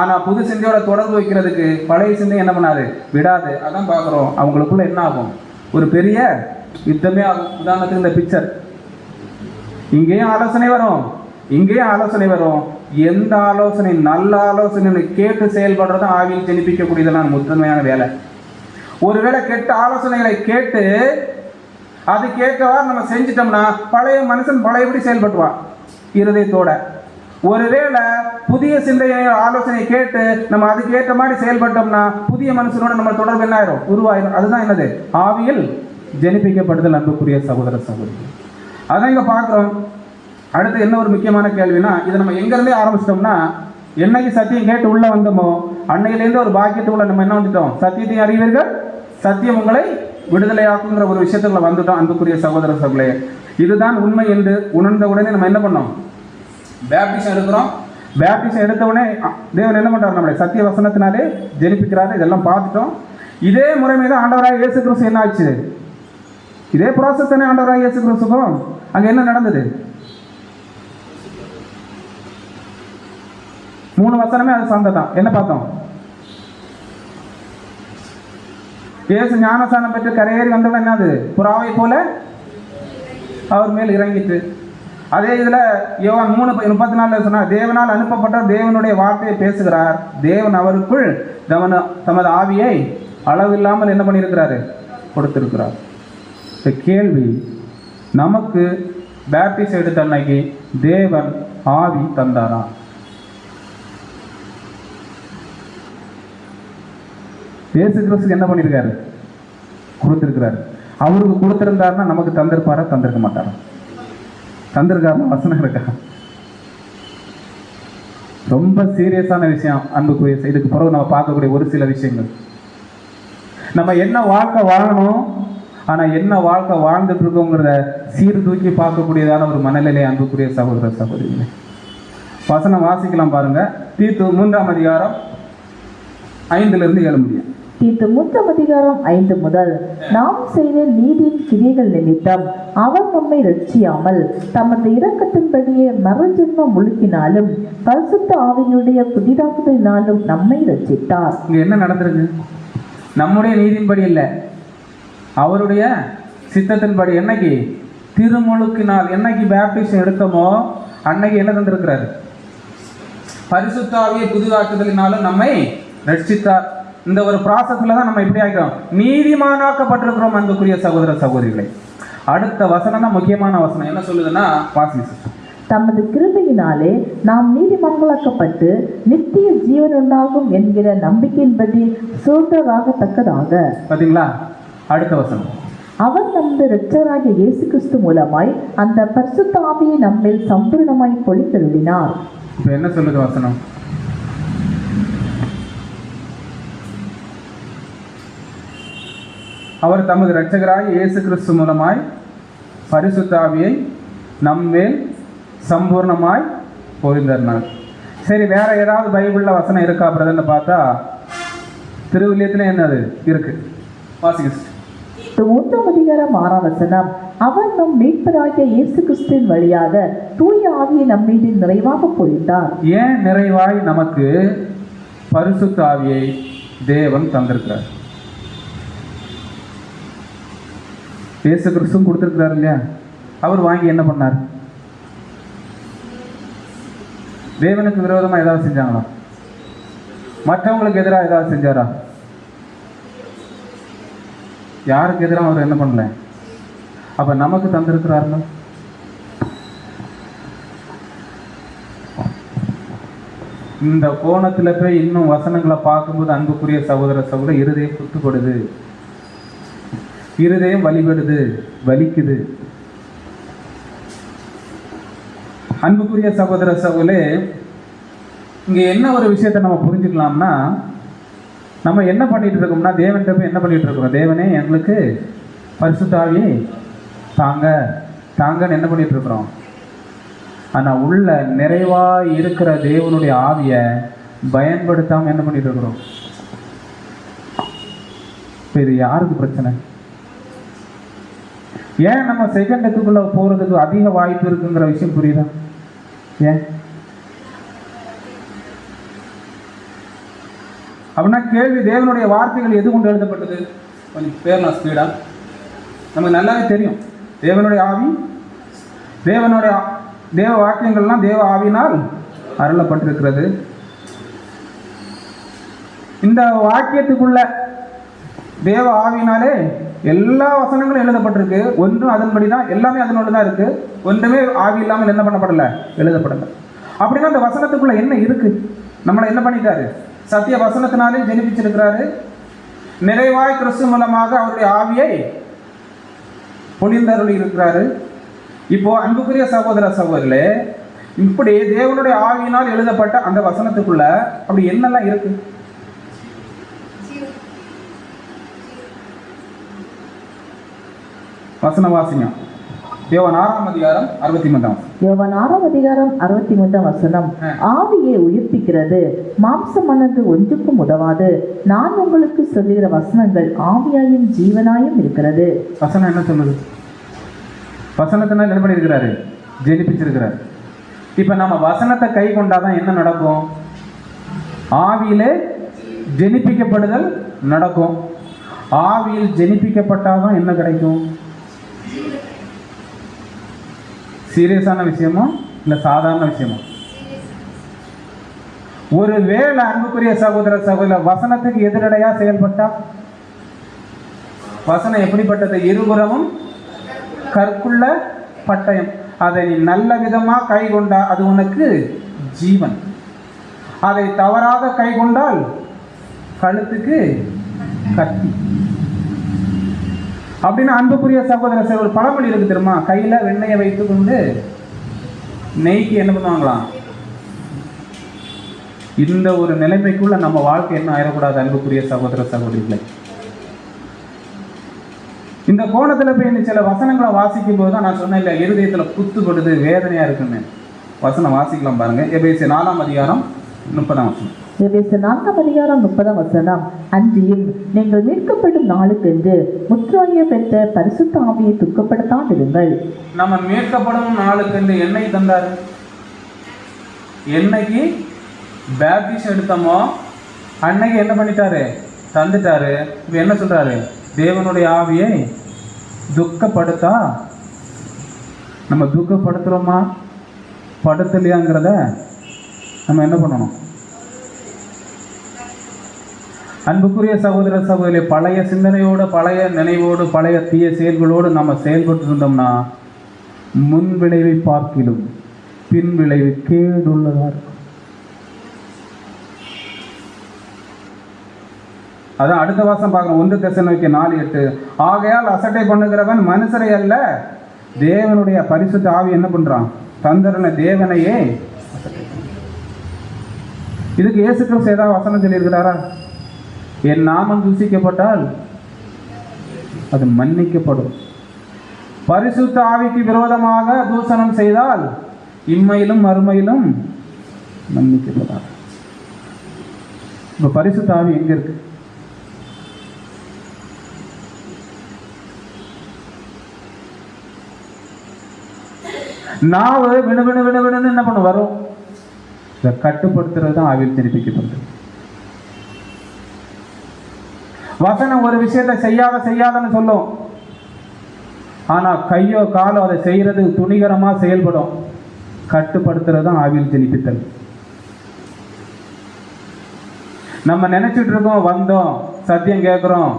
A: ஆனா புது சிந்தையோட தொடர்பு வைக்கிறதுக்கு பழைய சிந்தை என்ன பண்ணாது, விடாது. அதான் பார்க்குறோம் அவங்களுக்குள்ள என்ன ஆகும், ஒரு பெரிய யுத்தமே ஆகும். உதாரணத்துக்கு இந்த பிக்சர், இங்கேயும் ஆலோசனை வரும், இங்கேயும் ஆலோசனை வரும். எந்த ஆலோசனை நல்ல ஆலோசனை கேட்டு செயல்படுறது ஆவியில் ஜெனிப்பிக்கக்கூடியதெல்லாம் முதன்மையான வேலை. ஒருவேளை கெட்ட ஆலோசனைகளை கேட்டு அது கேட்கவாறு நம்ம செஞ்சிட்டோம்னா பழைய மனுஷன் பழையபடி செயல்பட்டுவான் இருதயத்தோட. ஒருவேளை புதிய சிந்தையை ஆலோசனை கேட்டு நம்ம அதுக்கு ஏற்ற மாதிரி செயல்பட்டோம்னா புதிய மனுஷனோட நம்ம தொடர்பு என்ன ஆயிரும், உருவாயிரும். அதுதான் என்னது, ஆவியில் ஜெனிப்பிக்கப்படுதல் அன்புக்குரிய சகோதர சகோதரி. அதான் இங்க பார்க்கிறோம். அடுத்து என்ன ஒரு முக்கியமான கேள்வினா, இதை நம்ம எங்கிருந்தே ஆரம்பிச்சிட்டோம்னா, என்னைக்கு சத்தியம் கேட்டு உள்ள வந்தோமோ அன்னையிலேருந்து ஒரு பாக்கியத்துக்குள்ள நம்ம என்ன வந்துட்டோம், சத்தியத்தை அறிவீர்கள், சத்தியம் உங்களை விடுதலையாக்குங்கிற ஒரு விஷயத்துக்குள்ள வந்துட்டோம் அன்புக்குரிய சகோதர சகோதரே. இதுதான் உண்மை என்று உணர்ந்த உடனே நம்ம என்ன பண்ணோம், பேப்டிசம் எடுக்கிறோம். பேப்டிசம் எடுத்த உடனே தேவன் என்ன பண்றாரு, நம்மளை சத்திய வசனத்தினாலே ஜெனிப்பிக்கிறாரு. இதெல்லாம் பார்த்துட்டோம். இதே முறைமை தான் ஆண்டவராக இயேசு கிறிஸ்து என்ன ஆச்சு, இதே ப்ராசஸ் தானே ஆண்டவராக இயேசு கிறிஸ்துக்கும். அங்க என்ன நடந்தது, 3 வசனமே அது சந்ததான். என்ன பார்த்தோம், இயேசு ஞானசானம் பெற்று கரையேறி வந்தவன் என்னது, புறாவை போல அவர் மேல் இறங்கிட்டு. அதே இதுல யோவான் 3:34 சொன்னார், தேவனால் அனுப்பப்பட்ட தேவனுடைய வார்த்தையை பேசுகிறார், தேவன் அவருக்குள் தமது ஆவியை அளவில்லாமல் என்ன பண்ணியிருக்கிறாரு, கொடுத்திருக்கிறார். இந்த கேள்வி, நமக்கு பேப்டிஸ்ட் எடுத்த அன்னைக்கு தேவன் ஆவி தந்தாரா? இயேசு கிறிஸ்துக்கு என்ன பண்ணியிருக்காரு, கொடுத்திருக்கிறாரு. அவருக்கு கொடுத்திருந்தாருன்னா நமக்கு தந்திருப்பாரா, தந்திருக்க மாட்டாரா? தந்திருக்காருன்னா வசனம் இருக்கா? ரொம்ப சீரியஸான விஷயம் அன்புக்குரிய. இதுக்கு பிறகு நம்ம பார்க்கக்கூடிய ஒரு சில விஷயங்கள். நம்ம என்ன வாழ்க்கை வாழணும், ஆனா என்ன வாழ்க்கை வாழ்ந்துட்டு இருக்கோங்கிறத சீர்தூக்கி பார்க்கக்கூடியதான ஒரு மனநிலை அன்புக்குரிய சகோதர சகோதரிகளே. வசனம் வாசிக்கலாம் பாருங்க. தீத்து 3ஆம் அதிகாரம் 5 7 முடியும்.
B: தீத்து 3ஆம் அதிகாரம் 5 முதல். நாம் செய்த நீதியின் கிரியைகள் நிமித்தம் அவர் நம்மை ரட்சியாமல் தமது இரக்கத்தின்படியே மறுஜென்ம முழுக்கினாலும் பரிசுத்த ஆவியினுடைய புதிதாக்குதலினாலும் நம்மை ரட்சித்தார்.
A: இங்க என்ன நடந்திருக்கு? நம்முடைய நீதியின்படி இல்லை, அவருடைய சித்தத்தின்படி. என்னைக்கு திருமுழுக்கினால், என்னைக்கு பேப்டிசம் எடுத்தோமோ அன்னைக்கு என்ன தந்திருக்கிறாரு? பரிசுத்த ஆவியை புதிதாக்குதலினாலும் நம்மை ரட்சித்தார். இந்த ஒரு ப்ராசஸ்ல தான் நம்ம எப்படி ஆகிறோம்? நீதிமானாக்கப்பட்டிருக்கிறோம் அன்புக்குரிய சகோதர சகோதரிகளை. அடுத்த வசனம் தான் முக்கியமான வசனம். என்ன சொல்லுதுன்னா, வாசிங்க.
B: தமது கிருபையினாலே நாம் நீதிமன்றாக்கப்பட்டு நித்திய ஜீவன் உண்டாகும் என்கிற நம்பிக்கையின்படி சோதராகத்தக்கதாக.
A: பாத்தீங்களா? அடுத்த வசனம்.
B: அவர் நமது இரட்சகராகிய இயேசு கிறிஸ்து மூலமாய் அந்த பரிசுத்த ஆவியை நம்மில் சம்பூர்ணமாய் பொழித்தருளினார்.
A: இப்ப என்ன சொல்லுது வசனம்? அவர் தமது இரட்சகராகிய இயேசு கிறிஸ்து மூலமாய் பரிசுத்த ஆவியை நம்மேல் சம்பூர்ணமாய் பொழிந்தருளினார். சரி, வேற ஏதாவது பைபிள்ல வசனம் இருக்கா பிரதர்னு பார்த்தா திருவில்லியத்துல என்னது இருக்கு? வாசிங்க.
B: 3ஆம் அதிகாரம் 6ஆம் வசனம். அவர் நம் மீட்பராகிய இயேசு கிறிஸ்துவின் வழியாக தூய ஆவியை நம்மீது நிறைவாக பொழிந்தார்.
A: ஏன் நிறைவாய் நமக்கு பரிசுத்த ஆவியை தேவன் தந்திருக்கிறார்? இயேசு கிறிஸ்துவும் கொடுத்திருக்கிறார் இல்லையா? அவர் வாங்கி என்ன பண்ணார்? தேவனுக்கு விரோதமா ஏதாவது செஞ்சாங்களா? மற்றவங்களுக்கு எதிராக ஏதாவது செஞ்சாரா? யாருக்கு எதிராக அவர் என்ன பண்ணல? அப்ப நமக்கு தந்திருக்கிறார்கள். இந்த கோணத்துல போய் இன்னும் வசனங்களை பார்க்கும்போது அன்புக்குரிய சகோதர சகோதர இருதயம் குத்துப்படுது, இருதயம் வலிபடுது, வலிக்குது. அன்புக்குரிய சகோதர சகோதரே, இங்க என்ன ஒரு விஷயத்தை நம்ம புரிஞ்சுக்கலாம்னா, நம்ம என்ன பண்ணிட்டு இருக்கோம்னா, தேவன்கிட்ட போய் என்ன பண்ணிட்டு இருக்கிறோம்? தேவனே எங்களுக்கு பரிசுத்த ஆவியை தாங்க தாங்கன்னு என்ன பண்ணிட்டு இருக்கிறோம்? ஆனா உள்ள நிறைவாய் இருக்கிற தேவனுடைய ஆவியை பயன்படுத்தாம என்ன பண்ணிட்டு இருக்கிறோம்? இது யாருக்கு பிரச்சனை? ஏன் நம்ம செகண்டுக்குள்ள போறதுக்கு அதிக வாய்ப்பு இருக்குங்கிற விஷயம் புரியுதா? ஏன் அப்படின்னா கேள்வி, தேவனுடைய வார்த்தைகள் எது கொண்டு எழுதப்பட்டது? கொஞ்சம் பேர்லாம் ஸ்பீடா. நமக்கு நல்லாவே தெரியும், தேவனுடைய ஆவி, தேவ வாக்கியங்கள்லாம் தேவ ஆவியினால் அருளப்பட்டிருக்கிறது. இந்த வாக்கியத்துக்குள்ள தேவ ஆவியினாலே எல்லா வசனங்களும் எழுதப்பட்டிருக்கு. ஒன்றும் அதன்படி தான், எல்லாமே அதனோடு தான் இருக்கு. ஒன்றுமே ஆவி இல்லாமல் என்ன பண்ணப்படலை, எழுதப்படலை. அப்படின்னா அந்த வசனத்துக்குள்ள என்ன இருக்கு? நம்மளை என்ன பண்ணிட்டாரு? சத்திய வசனத்தினாலே ஜெனிப்பிச்சிருக்கிறாரு. நிறைவாய் கிறிஸ்து மூலமாக அவருடைய ஆவியை பொழிந்தருளி இருக்கிறாரு. இப்போ அன்புக்குரிய சகோதர சகோதரர்களே, இப்படி தேவனுடைய ஆவியினால் எழுதப்பட்ட அந்த வசனத்துக்குள்ள அப்படி என்னெல்லாம் இருக்கு? வசன வாசிங்க. யோவான் 6ஆம் அதிகாரம் 63.
B: யோவான் 6ஆம் அதிகாரம் 63 வசனம். ஆவியை உயிர்ப்பிக்கிறது, மாம்சமானது ஒன்றுக்கும் உதவாது. நான் உங்களுக்கு சொல்லுகிற வசனங்கள் ஆவியாயும் ஜீவனாயும் இருக்கிறது.
A: வசனம் என்ன சொல்லுது? வசனத்தினால் என்ன பண்ணியிருக்கிறாரு? ஜெனிப்பிச்சிருக்கிறார். இப்ப நம்ம வசனத்தை கை கொண்டாதான் என்ன நடக்கும்? ஆவியிலே ஜெனிப்பிக்கப்படுதல் நடக்கும். ஆவியில் ஜெனிப்பிக்கப்பட்டாதான் என்ன கிடைக்கும்? சீரியஸான விஷயமோ இல்லை சாதாரண விஷயமோ? ஒரு வேளை அன்புக்குரிய சகோதர சகோதரர் வசனத்துக்கு எதிரடையா செயல்பட்டா, வசனம் எப்படிப்பட்டது? இருபுறமும் கற்குள்ள பட்டயம். அதை நீ நல்ல விதமா கை கொண்டா அது உனக்கு ஜீவன். அதை தவறாக கை கொண்டால் கழுத்துக்கு கத்தி. அப்படின்னு அன்புக்குரிய சகோதர ஒரு பழமொழி இருக்கு தெரியுமா? கையில வெண்ணெயை வைத்துக் கொண்டு நெய்க்கு என்ன பண்ணுவாங்களாம். இந்த ஒரு நிலைமைக்குள்ள நம்ம வாழ்க்கை என்ன ஆயிடக்கூடாது அன்புக்குரிய சகோதர சகோதரிகளை. இந்த கோணத்தில் போய் இந்த சில வசனங்களை வாசிக்கும் போது தான் நான் சொன்னேன் இல்லை, இருதயத்தில் குத்துப்படுது, வேதனையாக இருக்குன்னு. வசனம் வாசிக்கலாம் பாருங்க. எபேசியர் 4ஆம் அதிகாரம் 30ஆம் வசனம்.
B: எபேசியர் 4ஆம் அதிகாரம் 30ஆம் வசனம். அன்றியும் நீங்கள் மீட்கப்படும் நாளுக்கென்று முத்திரையை பெற்ற பரிசுத்த ஆவியை துக்கப்படுத்தாதிருங்கள்.
A: நம்ம மீட்கப்படும் நாளுக்கென்று என்னை தந்தாரு. என்னைக்கு பேப்டிஸ்ட் எடுத்தோமோ அன்னைக்கு என்ன பண்ணிட்டாரு? தந்துட்டாரு. இப்போ என்ன சொல்றாரு? தேவனுடைய ஆவியை துக்கப்படுத்தா. நம்ம துக்கப்படுத்துறோமா படுத்தலையாங்கிறத நம்ம என்ன பண்ணணும்? அன்புக்குரிய சகோதர சகோதரி, பழைய சிந்தனையோடு, பழைய நினைவோடு, பழைய தீய செயல்களோடு நம்ம செயல்பட்டு இருந்தோம்னா முன் விளைவை பார்க்கிலும் பின் விளைவு கேடுள்ளதா இருக்கும். அதான் அடுத்த வாசம் பார்க்கணும். 1 தெசலோனிக்கேயர் 4:8. ஆகையால் அசட்டை பண்ணுகிறவன் மனுஷரை அல்ல, தேவனுடைய பரிசுத்த ஆவி என்ன பண்றான்? தந்தரன தேவனையே. இதுக்கு இயேசு கிறிஸ்து ஏதாவது வசனம் சொல்லியிருக்கிறாரா? என் நாமம் தூசிக்கப்பட்டால் அது மன்னிக்கப்படும். பரிசுத்த ஆவிக்கு விரோதமாக தூஷணம் செய்தால் இம்மையிலும் மறுமையிலும் மன்னிக்கப்படாது. இப்ப பரிசுத்த ஆவி எங்க இருக்கு? நாவு வினு வினு வினு வினு என்ன பண்ண வரும்? இதை கட்டுப்படுத்துறது தான் ஆவியில் தெரிவிக்கப்படுது. வசனம் ஒரு விஷயத்தை செய்யாதன்னு சொல்லும், ஆனா கையோ காலோ அதை செய்யறது துணிகரமா செயல்படும். கட்டுப்படுத்துறது தான் ஆவியில் ஜெனிப்பித்தல். நம்ம நினைச்சிட்டு இருக்கோம், வந்தோம், சத்தியம் கேட்கிறோம்,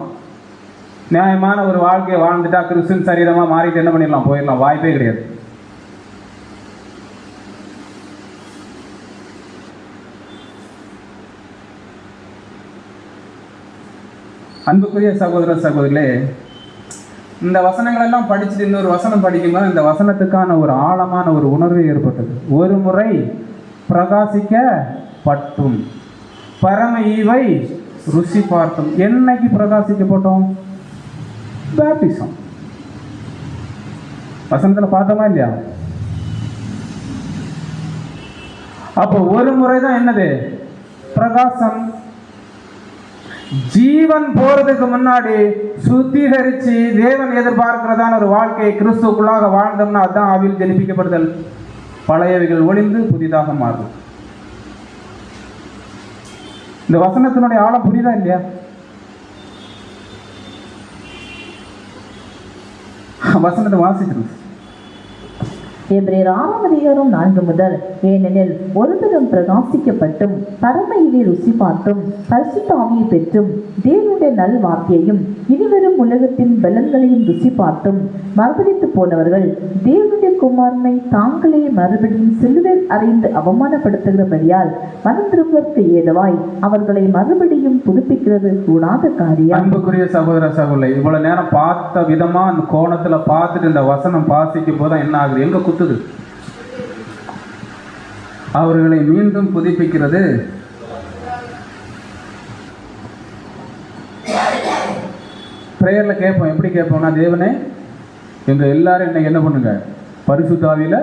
A: நியாயமான ஒரு வாழ்க்கையை வாழ்ந்துட்டா கிறிஸ்துவின் சரீரமா மாறிட்டு என்ன பண்ணிடலாம், போயிடலாம். வாய்ப்பே கிடையாது. அன்புக்குரிய சகோதர சகோதரிகளே, இந்த வசனங்கள் எல்லாம் படிச்சுட்டு இன்னொரு வசனம் படிக்கும்போது இந்த வசனத்துக்கான ஒரு ஆழமான ஒரு உணர்வு ஏற்பட்டது. ஒரு முறை பிரகாசிக்கப்பட்டும் பரம ஈவை ருசி பார்த்தும். என்னைக்கு பிரகாசிக்கப்பட்டோம்? பேப்டிசம். வசனத்துல பார்த்தோமா இல்லையா? அப்போ ஒரு முறை தான் என்னது பிரகாசம். ஜீவன் போறதுக்கு முன்னாடி சுத்திகரிச்சு தேவன் எதிர்பார்க்கிறதான ஒரு வாழ்க்கையை கிறிஸ்துக்குள்ளாக வாழ்ந்தோம்னா அதுதான் ஆவியில் ஜெனிப்பிக்கப்படுதல். பழையவைகள் ஒளிந்து புதிதாக மாறும். இந்த வசனத்தினுடைய ஆழம் புரியுதா இல்லையா? வசனத்தை வாசிக்கணும்.
B: எபிரேயர் 6ஆம் அதிகாரம் 4 முதல். ஏனெனில் ஒருத்தரும் பிரகாசிக்கப்பட்டும் பரம ஈவை ருசி பார்த்தும் பரிசுத்த ஆவியை பெற்றும் தேவனுடைய நல் வார்த்தையையும் இனிவரும் உலகத்தின் பலன்களையும் ருசி பார்த்தும் மறுதலித்து போனவர்கள் தேவனுடைய குமாரனை தாங்களே மறுபடியும் சிலுவையில் அறைந்து அவமானப்படுத்துகிறபடியால் மனம் திரும்புவதற்கு ஏதுவாய் அவர்களை மறுபடியும் புதுப்பிக்கிறது கூடாத காரியம்.
A: அன்புக்குரிய சகோதர சகோதரி, இவ்வளவு நேரம் பார்த்த விதமா அந்த கோணத்துல பார்த்துட்டு இந்த வசனம் வாசிக்கும் போது என்ன ஆகுது? எங்க குத்துது? அவர்களை மீண்டும் புதுப்பிக்கிறது. பிரேயர்ல கேட்போம். எப்படி கேட்போம்னா, தேவனே எங்க எல்லாரும் இன்னைக்கு என்ன பண்ணுங்க, பரிசுத்த ஆவியில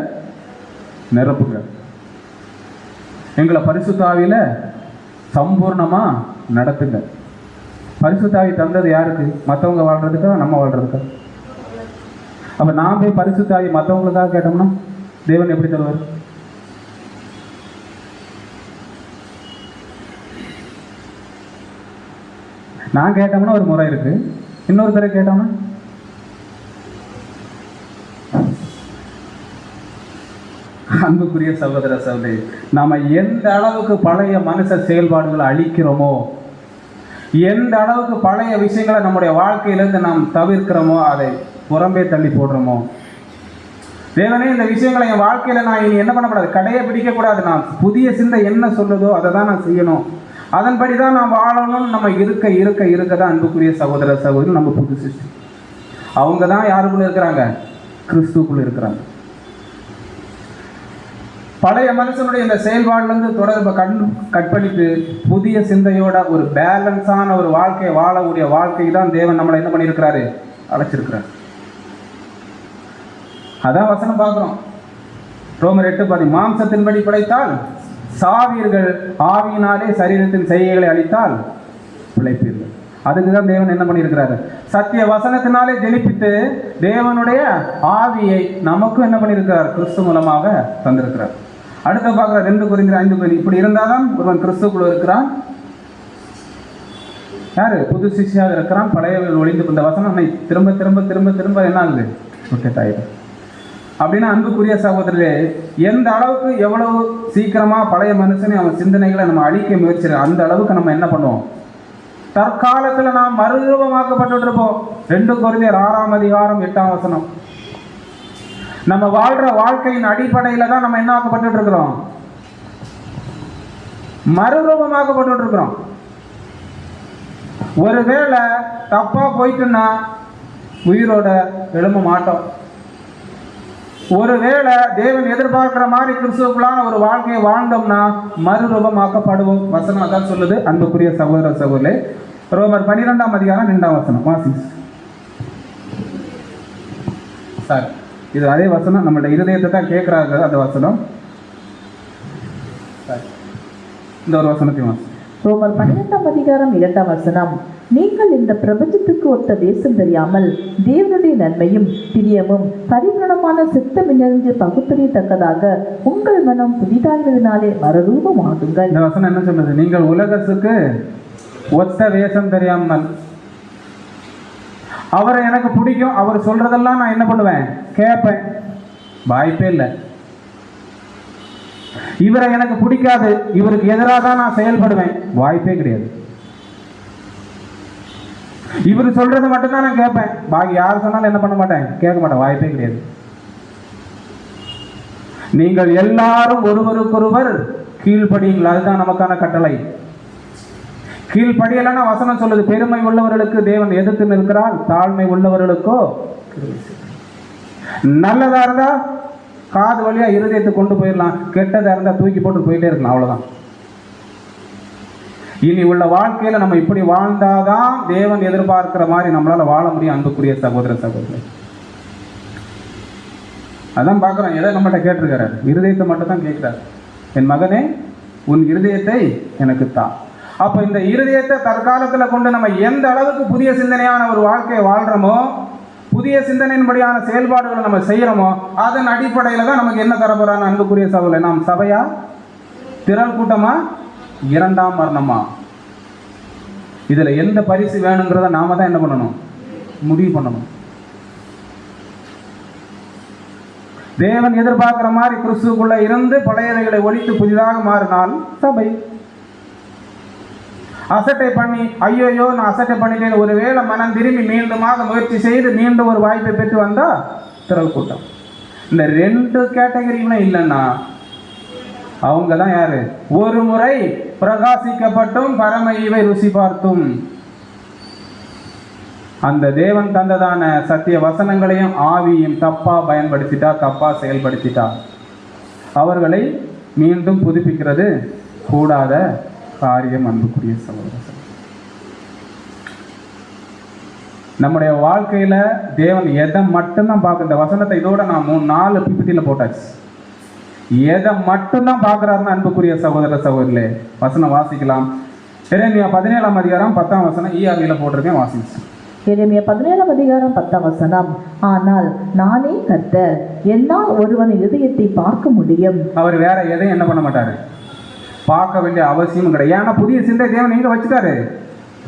A: நிரப்புங்க, எங்களை பரிசுத்த ஆவியில சம்பூர்ணமா நடத்துங்க. பரிசுத்த ஆவி தந்தது யாருக்கு? மற்றவங்க வாழ்றதுக்கா, நம்ம வாழ்றதுக்கா? அப்ப நான் போய் பரிசுத்த ஆவி மற்றவங்களுக்காக கேட்டோம்னா தேவன் எப்படி தருவார்? நான் கேட்டோம்னா ஒரு முறை இருக்கு, இன்னொரு தடவை கேட்டோம்னா அன்புக்குரிய சகோதர சகோதரி, நாம எந்த அளவுக்கு பழைய மனுஷ செயல்பாடுகளை அழிக்கிறோமோ, எந்த அளவுக்கு பழைய விஷயங்களை நம்முடைய வாழ்க்கையிலிருந்து நாம் தவிர்க்கிறோமோ, அதை புறம்பே தள்ளி போடுறோமோ. தேவனே இந்த விஷயங்களை என் வாழ்க்கையில நான் இனி என்ன பண்ணக்கூடாது, கடையை பிடிக்கக்கூடாது. நான் புதிய சிந்தை என்ன சொல்லுதோ அதை தான் நான் செய்யணும், அதன்படி தான் நான் வாழணும்னு நம்ம இருக்க இருக்க இருக்க தான் அன்புக்குரிய சகோதர சகோதரி நம்ம புது சிருஷ்டி. அவங்க தான் யாருக்குள்ள இருக்கிறாங்க? கிறிஸ்துக்குள்ள இருக்கிறாங்க. பழைய மனுஷனுடைய இந்த செயல்பாடுலேருந்து தொடர்பை கட் பண்ணிட்டு புதிய சிந்தையோட ஒரு பேலன்ஸான ஒரு வாழ்க்கையை வாழக்கூடிய வாழ்க்கை தான் தேவன் நம்மளை என்ன பண்ணியிருக்கிறாரு, அழைச்சிருக்கிறார். அதான் வசனம் பார்க்கிறோம். ரோமர் 8:10, மாம்சத்தின்படி படைத்தால் சாவீர்கள், ஆவியினாலே சரீரத்தின் செய்கைகளை அளித்தால் பிழைப்பீர்கள். அதுக்குதான் தேவன் என்ன பண்ணியிருக்கிறாரு? சத்திய வசனத்தினாலே ஜெனிப்பித்து தேவனுடைய ஆவியை நமக்கும் என்ன பண்ணியிருக்கிறார்? கிறிஸ்து மூலமாக தந்திருக்கிறார். அடுத்த பார்க்குற 2 Corinthians 5:10, இப்படி இருந்தால்தான் ஒருவன் கிறிஸ்துக்குள்ள இருக்கிறான். யாரு? புது சிஷ்யாக இருக்கிறான், பழையவர்கள் ஒளிந்து. இந்த வசனம் திரும்ப திரும்ப திரும்ப திரும்ப என்ன ஆகுது? ஆயிடும். அப்படின்னா அன்புக்குரிய சகோதரரே, எந்த அளவுக்கு எவ்வளவு சீக்கிரமா பழைய மனுஷனை அவன் சிந்தனைகளை நம்ம அழிக்க முயற்சிக்கிறோம், அந்த அளவுக்கு நம்ம என்ன பண்ணுவோம்? தற்காலத்துல நாம் மறுரூபமாக்கப்பட்டு இருப்போம். 2 Corinthians 6:8. நம்ம வாழ்ற வாழ்க்கையின் அடிப்படையில தான் நம்ம என்ன ஆக்கப்பட்டு இருக்கிறோம்? மறுரூபமாக்கப்பட்டு இருக்கிறோம். ஒருவேளை தப்பா போயிட்டுன்னா உயிரோட எழும்ப மாட்டோம். ஒருவேளை தேவன் எதிர்பார்க்கிற மாதிரி கிறிஸ்துவுக்குள்ளான ஒரு வாழ்க்கையை வாழ்ந்தோம்னா மறுரூபமாக்கப்படுவோம். வசனம் அதான் சொல்லுது. அன்புக்குரிய சகோதர சகோதரே, ரோமர் 12:2 வாசி. சார், இது அதே வசனம், நம்மளோட இருதயத்தை தான் கேட்கிறாங்க. அந்த வசனம் இந்த ஒரு வசனத்தையும் வாசி.
B: ரோமர் 12:2, நீங்கள் இந்த பிரபஞ்சத்துக்கு ஒத்த தேசம் தெரியாமல் தேவனுடைய நன்மையும் பிரியமும் பரிபூரணமான சித்தம் நிறைஞ்சு பகுத்தறியத்தக்கதாக உங்கள் மனம் புதிதாகிறதுனாலே மறுரூபமாகுங்கள்.
A: இந்த வசனம் என்ன சொல்றது? நீங்கள் உலகத்துக்கு ஒத்த வேஷம் தெரியாமல், அவரை எனக்கு பிடிக்கும், அவர் சொல்றதெல்லாம் நான் என்ன பண்ணுவேன்? கேட்பேன். வாய்ப்பே இல்லை. இவரை எனக்கு பிடிக்காது, இவருக்கு எதிராக தான் நான் செயல்படுவேன். வாய்ப்பே கிடையாது. இவர் சொல்றது மட்டும்தான் நான் கேட்பேன், பாக்கி யார் சொன்னாலும் என்ன பண்ண மாட்டேன், கேட்க மாட்டேன். வாய்ப்பே கிடையாது. நீங்கள் எல்லாரும் ஒருவருக்கொருவர் கீழ்ப்படியுங்கள். அதுதான் நமக்கான கட்டளை. கீழ்ப்படியலன்னா வசனம் சொல்லுது, பெருமை உள்ளவர்களுக்கு தேவன் எதிர்த்து நிற்கிறார், தாழ்மை உள்ளவர்களுக்கோ. நல்லதா இருந்தா காது வழியா இருதயத்தை கொண்டு போயிடலாம், கெட்டதா இருந்தா தூக்கி போட்டு போயிட்டே இருக்கலாம். அவ்வளவுதான். இனி உள்ள வாழ்க்கையில நம்ம இப்படி வாழ்ந்தாதான் தேவன் எதிர்பார்க்கிற மாதிரி நம்மளால வாழ முடியும். அன்புக்குரிய சகோதர சகோதரி, அதான் பார்க்கிறோம். எதை நம்மகிட்ட கேட்டிருக்கிறாரு? இருதயத்தை மட்டும் தான் கேட்கிறார். என் மகனே, உன் இருதயத்தை எனக்கு தா. அப்ப இந்த இருதயத்தை தற்காலத்துல கொண்டு நம்ம எந்த அளவுக்கு புதிய சிந்தனையான ஒரு வாழ்க்கையை வாழ்றோமோ, புதிய சிந்தனையின்படியான செயல்பாடுகளை நம்ம செய்யறோமோ, அதன் அடிப்படையில தான் நமக்கு என்ன தரப்போறான்னு அன்புக்குரிய சகோதரர், நாம் சபையா, திரள் கூட்டமா, 2ஆம் மரணமா, இதுல எந்த பரிசு வேணுங்கிறத நாம தான் என்ன பண்ணணும்? முடிவு பண்ணணும். தேவன் எதிர்பார்க்கிற மாதிரி கிறிஸ்துவுக்குள்ள இருந்து பழையவைகளை ஒழித்து புதிதாக மாறினால் சபை. அசட்டை பண்ணி ஐயோயோ நான் அசட்டை பண்ணிட்டேன் ஒருவேளை மனம் திரும்பி மீண்டுமாக முயற்சி செய்து மீண்டும் ஒரு வாய்ப்பை பெற்று வந்தா திரள் கூட்டம். இந்த 2 கேட்டகரியும் இல்லைன்னா அவங்க தான் யாரு? ஒரு முறை பிரகாசிக்கப்பட்டும் பரம ஈவை ருசி பார்த்தும் அந்த தேவன் தந்ததான சத்திய வசனங்களையும் ஆவியும் தப்பா பயன்படுத்திட்டா, தப்பா செயல்படுத்திட்டா அவர்களை மீண்டும் புதுப்பிக்கிறது கூடாத காரியம். அன்புக்குரிய சகோதரர், நம்முடைய வாழ்க்கையில தேவன் எதை மட்டும்தான் பார்க்க, இந்த வசனத்தை இதோட நான் 3-4 பிபிடியில் போட்டாச்சு. எதை மட்டும்தான் பார்க்கிறாருன்னு அன்புக்குரிய சகோதர சகோதரிலே வசனம் வாசிக்கலாம். எரேமியா 17:10 ERV போட்டிருக்கேன், வாசிச்சு.
B: எரேமியா 17:10, ஆனால் நானே கர்த்தர், என்னால் ஒருவன் இதயத்தை பார்க்க முடியும்.
A: அவர் வேற எதையும் என்ன பண்ண மாட்டாரு, பார்க்க வேண்டிய அவசியம் கிடையாது. ஏன்னா புதிய சிந்தை தேவன் எங்க வச்சுட்டாரு?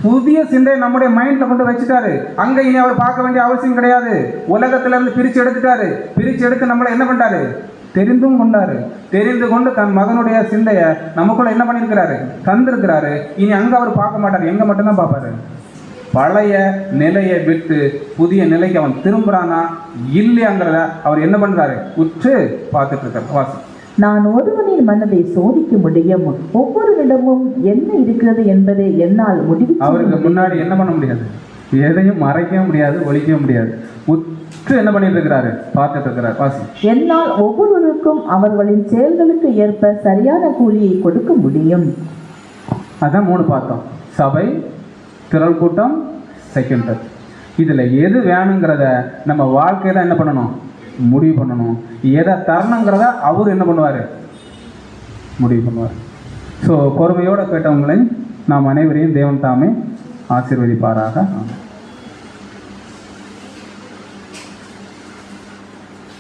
A: புதிய சிந்தை நம்முடைய மைண்ட்ல கொண்டு வச்சுட்டாரு. அங்க இனி அவர் பார்க்க வேண்டிய அவசியம் கிடையாது. உலகத்துல இருந்து பிரிச்சு எடுத்துட்டாரு. பிரிச்சு எடுத்து நம்மளை என்ன பண்ணாரு? தெரிந்தும் கொண்டாரு. தெரிந்து கொண்டு தன் மகனுடைய சிந்தைய நமக்குள்ள என்ன பண்ணிருக்கிறாரு? தந்திருக்கிறாரு. இனி அங்க அவர் பார்க்க மாட்டாரு, எங்க மட்டும்தான் பார்ப்பாரு. பழைய நிலையை விட்டு புதிய நிலைக்கு அவன் திரும்புறானா இல்லையாங்கிறத அவர் என்ன பண்றாரு? உற்று பார்த்துட்டு இருக்காரு. வாசி.
B: நான் ஒருவனின் மனதை சோதிக்க முடியும், ஒவ்வொருவரிடமும் என்ன இருக்கிறது என்பதை என்னால் முடிவு.
A: அவருக்கு முன்னாடி என்ன பண்ண முடியாது? எதையும் மறைக்கவும் முடியாது, ஒழிக்கவும் முடியாது. உற்று என்ன பண்ணிட்டு இருக்கிறாரு? பார்த்துட்டு இருக்கிறார். வாசி.
B: என்னால் ஒவ்வொருவருக்கும் அவர்களின் செயல்களுக்கு ஏற்ப சரியான கூலியை கொடுக்க முடியும்.
A: அதான் 3 பார்த்தோம். சபை, திரள் கூட்டம், செகண்ட். இதில் எது வேணுங்கிறத நம்ம வாழ்க்கையை தான் என்ன பண்ணணும், முடிவு பண்ணணும். எதை தரணுங்கிறத அவர் என்ன பண்ணுவார், முடிவு பண்ணுவார். ஸோ பொறுமையோடு கேட்டவங்களை நாம் அனைவரையும் தேவன் தாமே ஆசீர்வதிப்பாராக.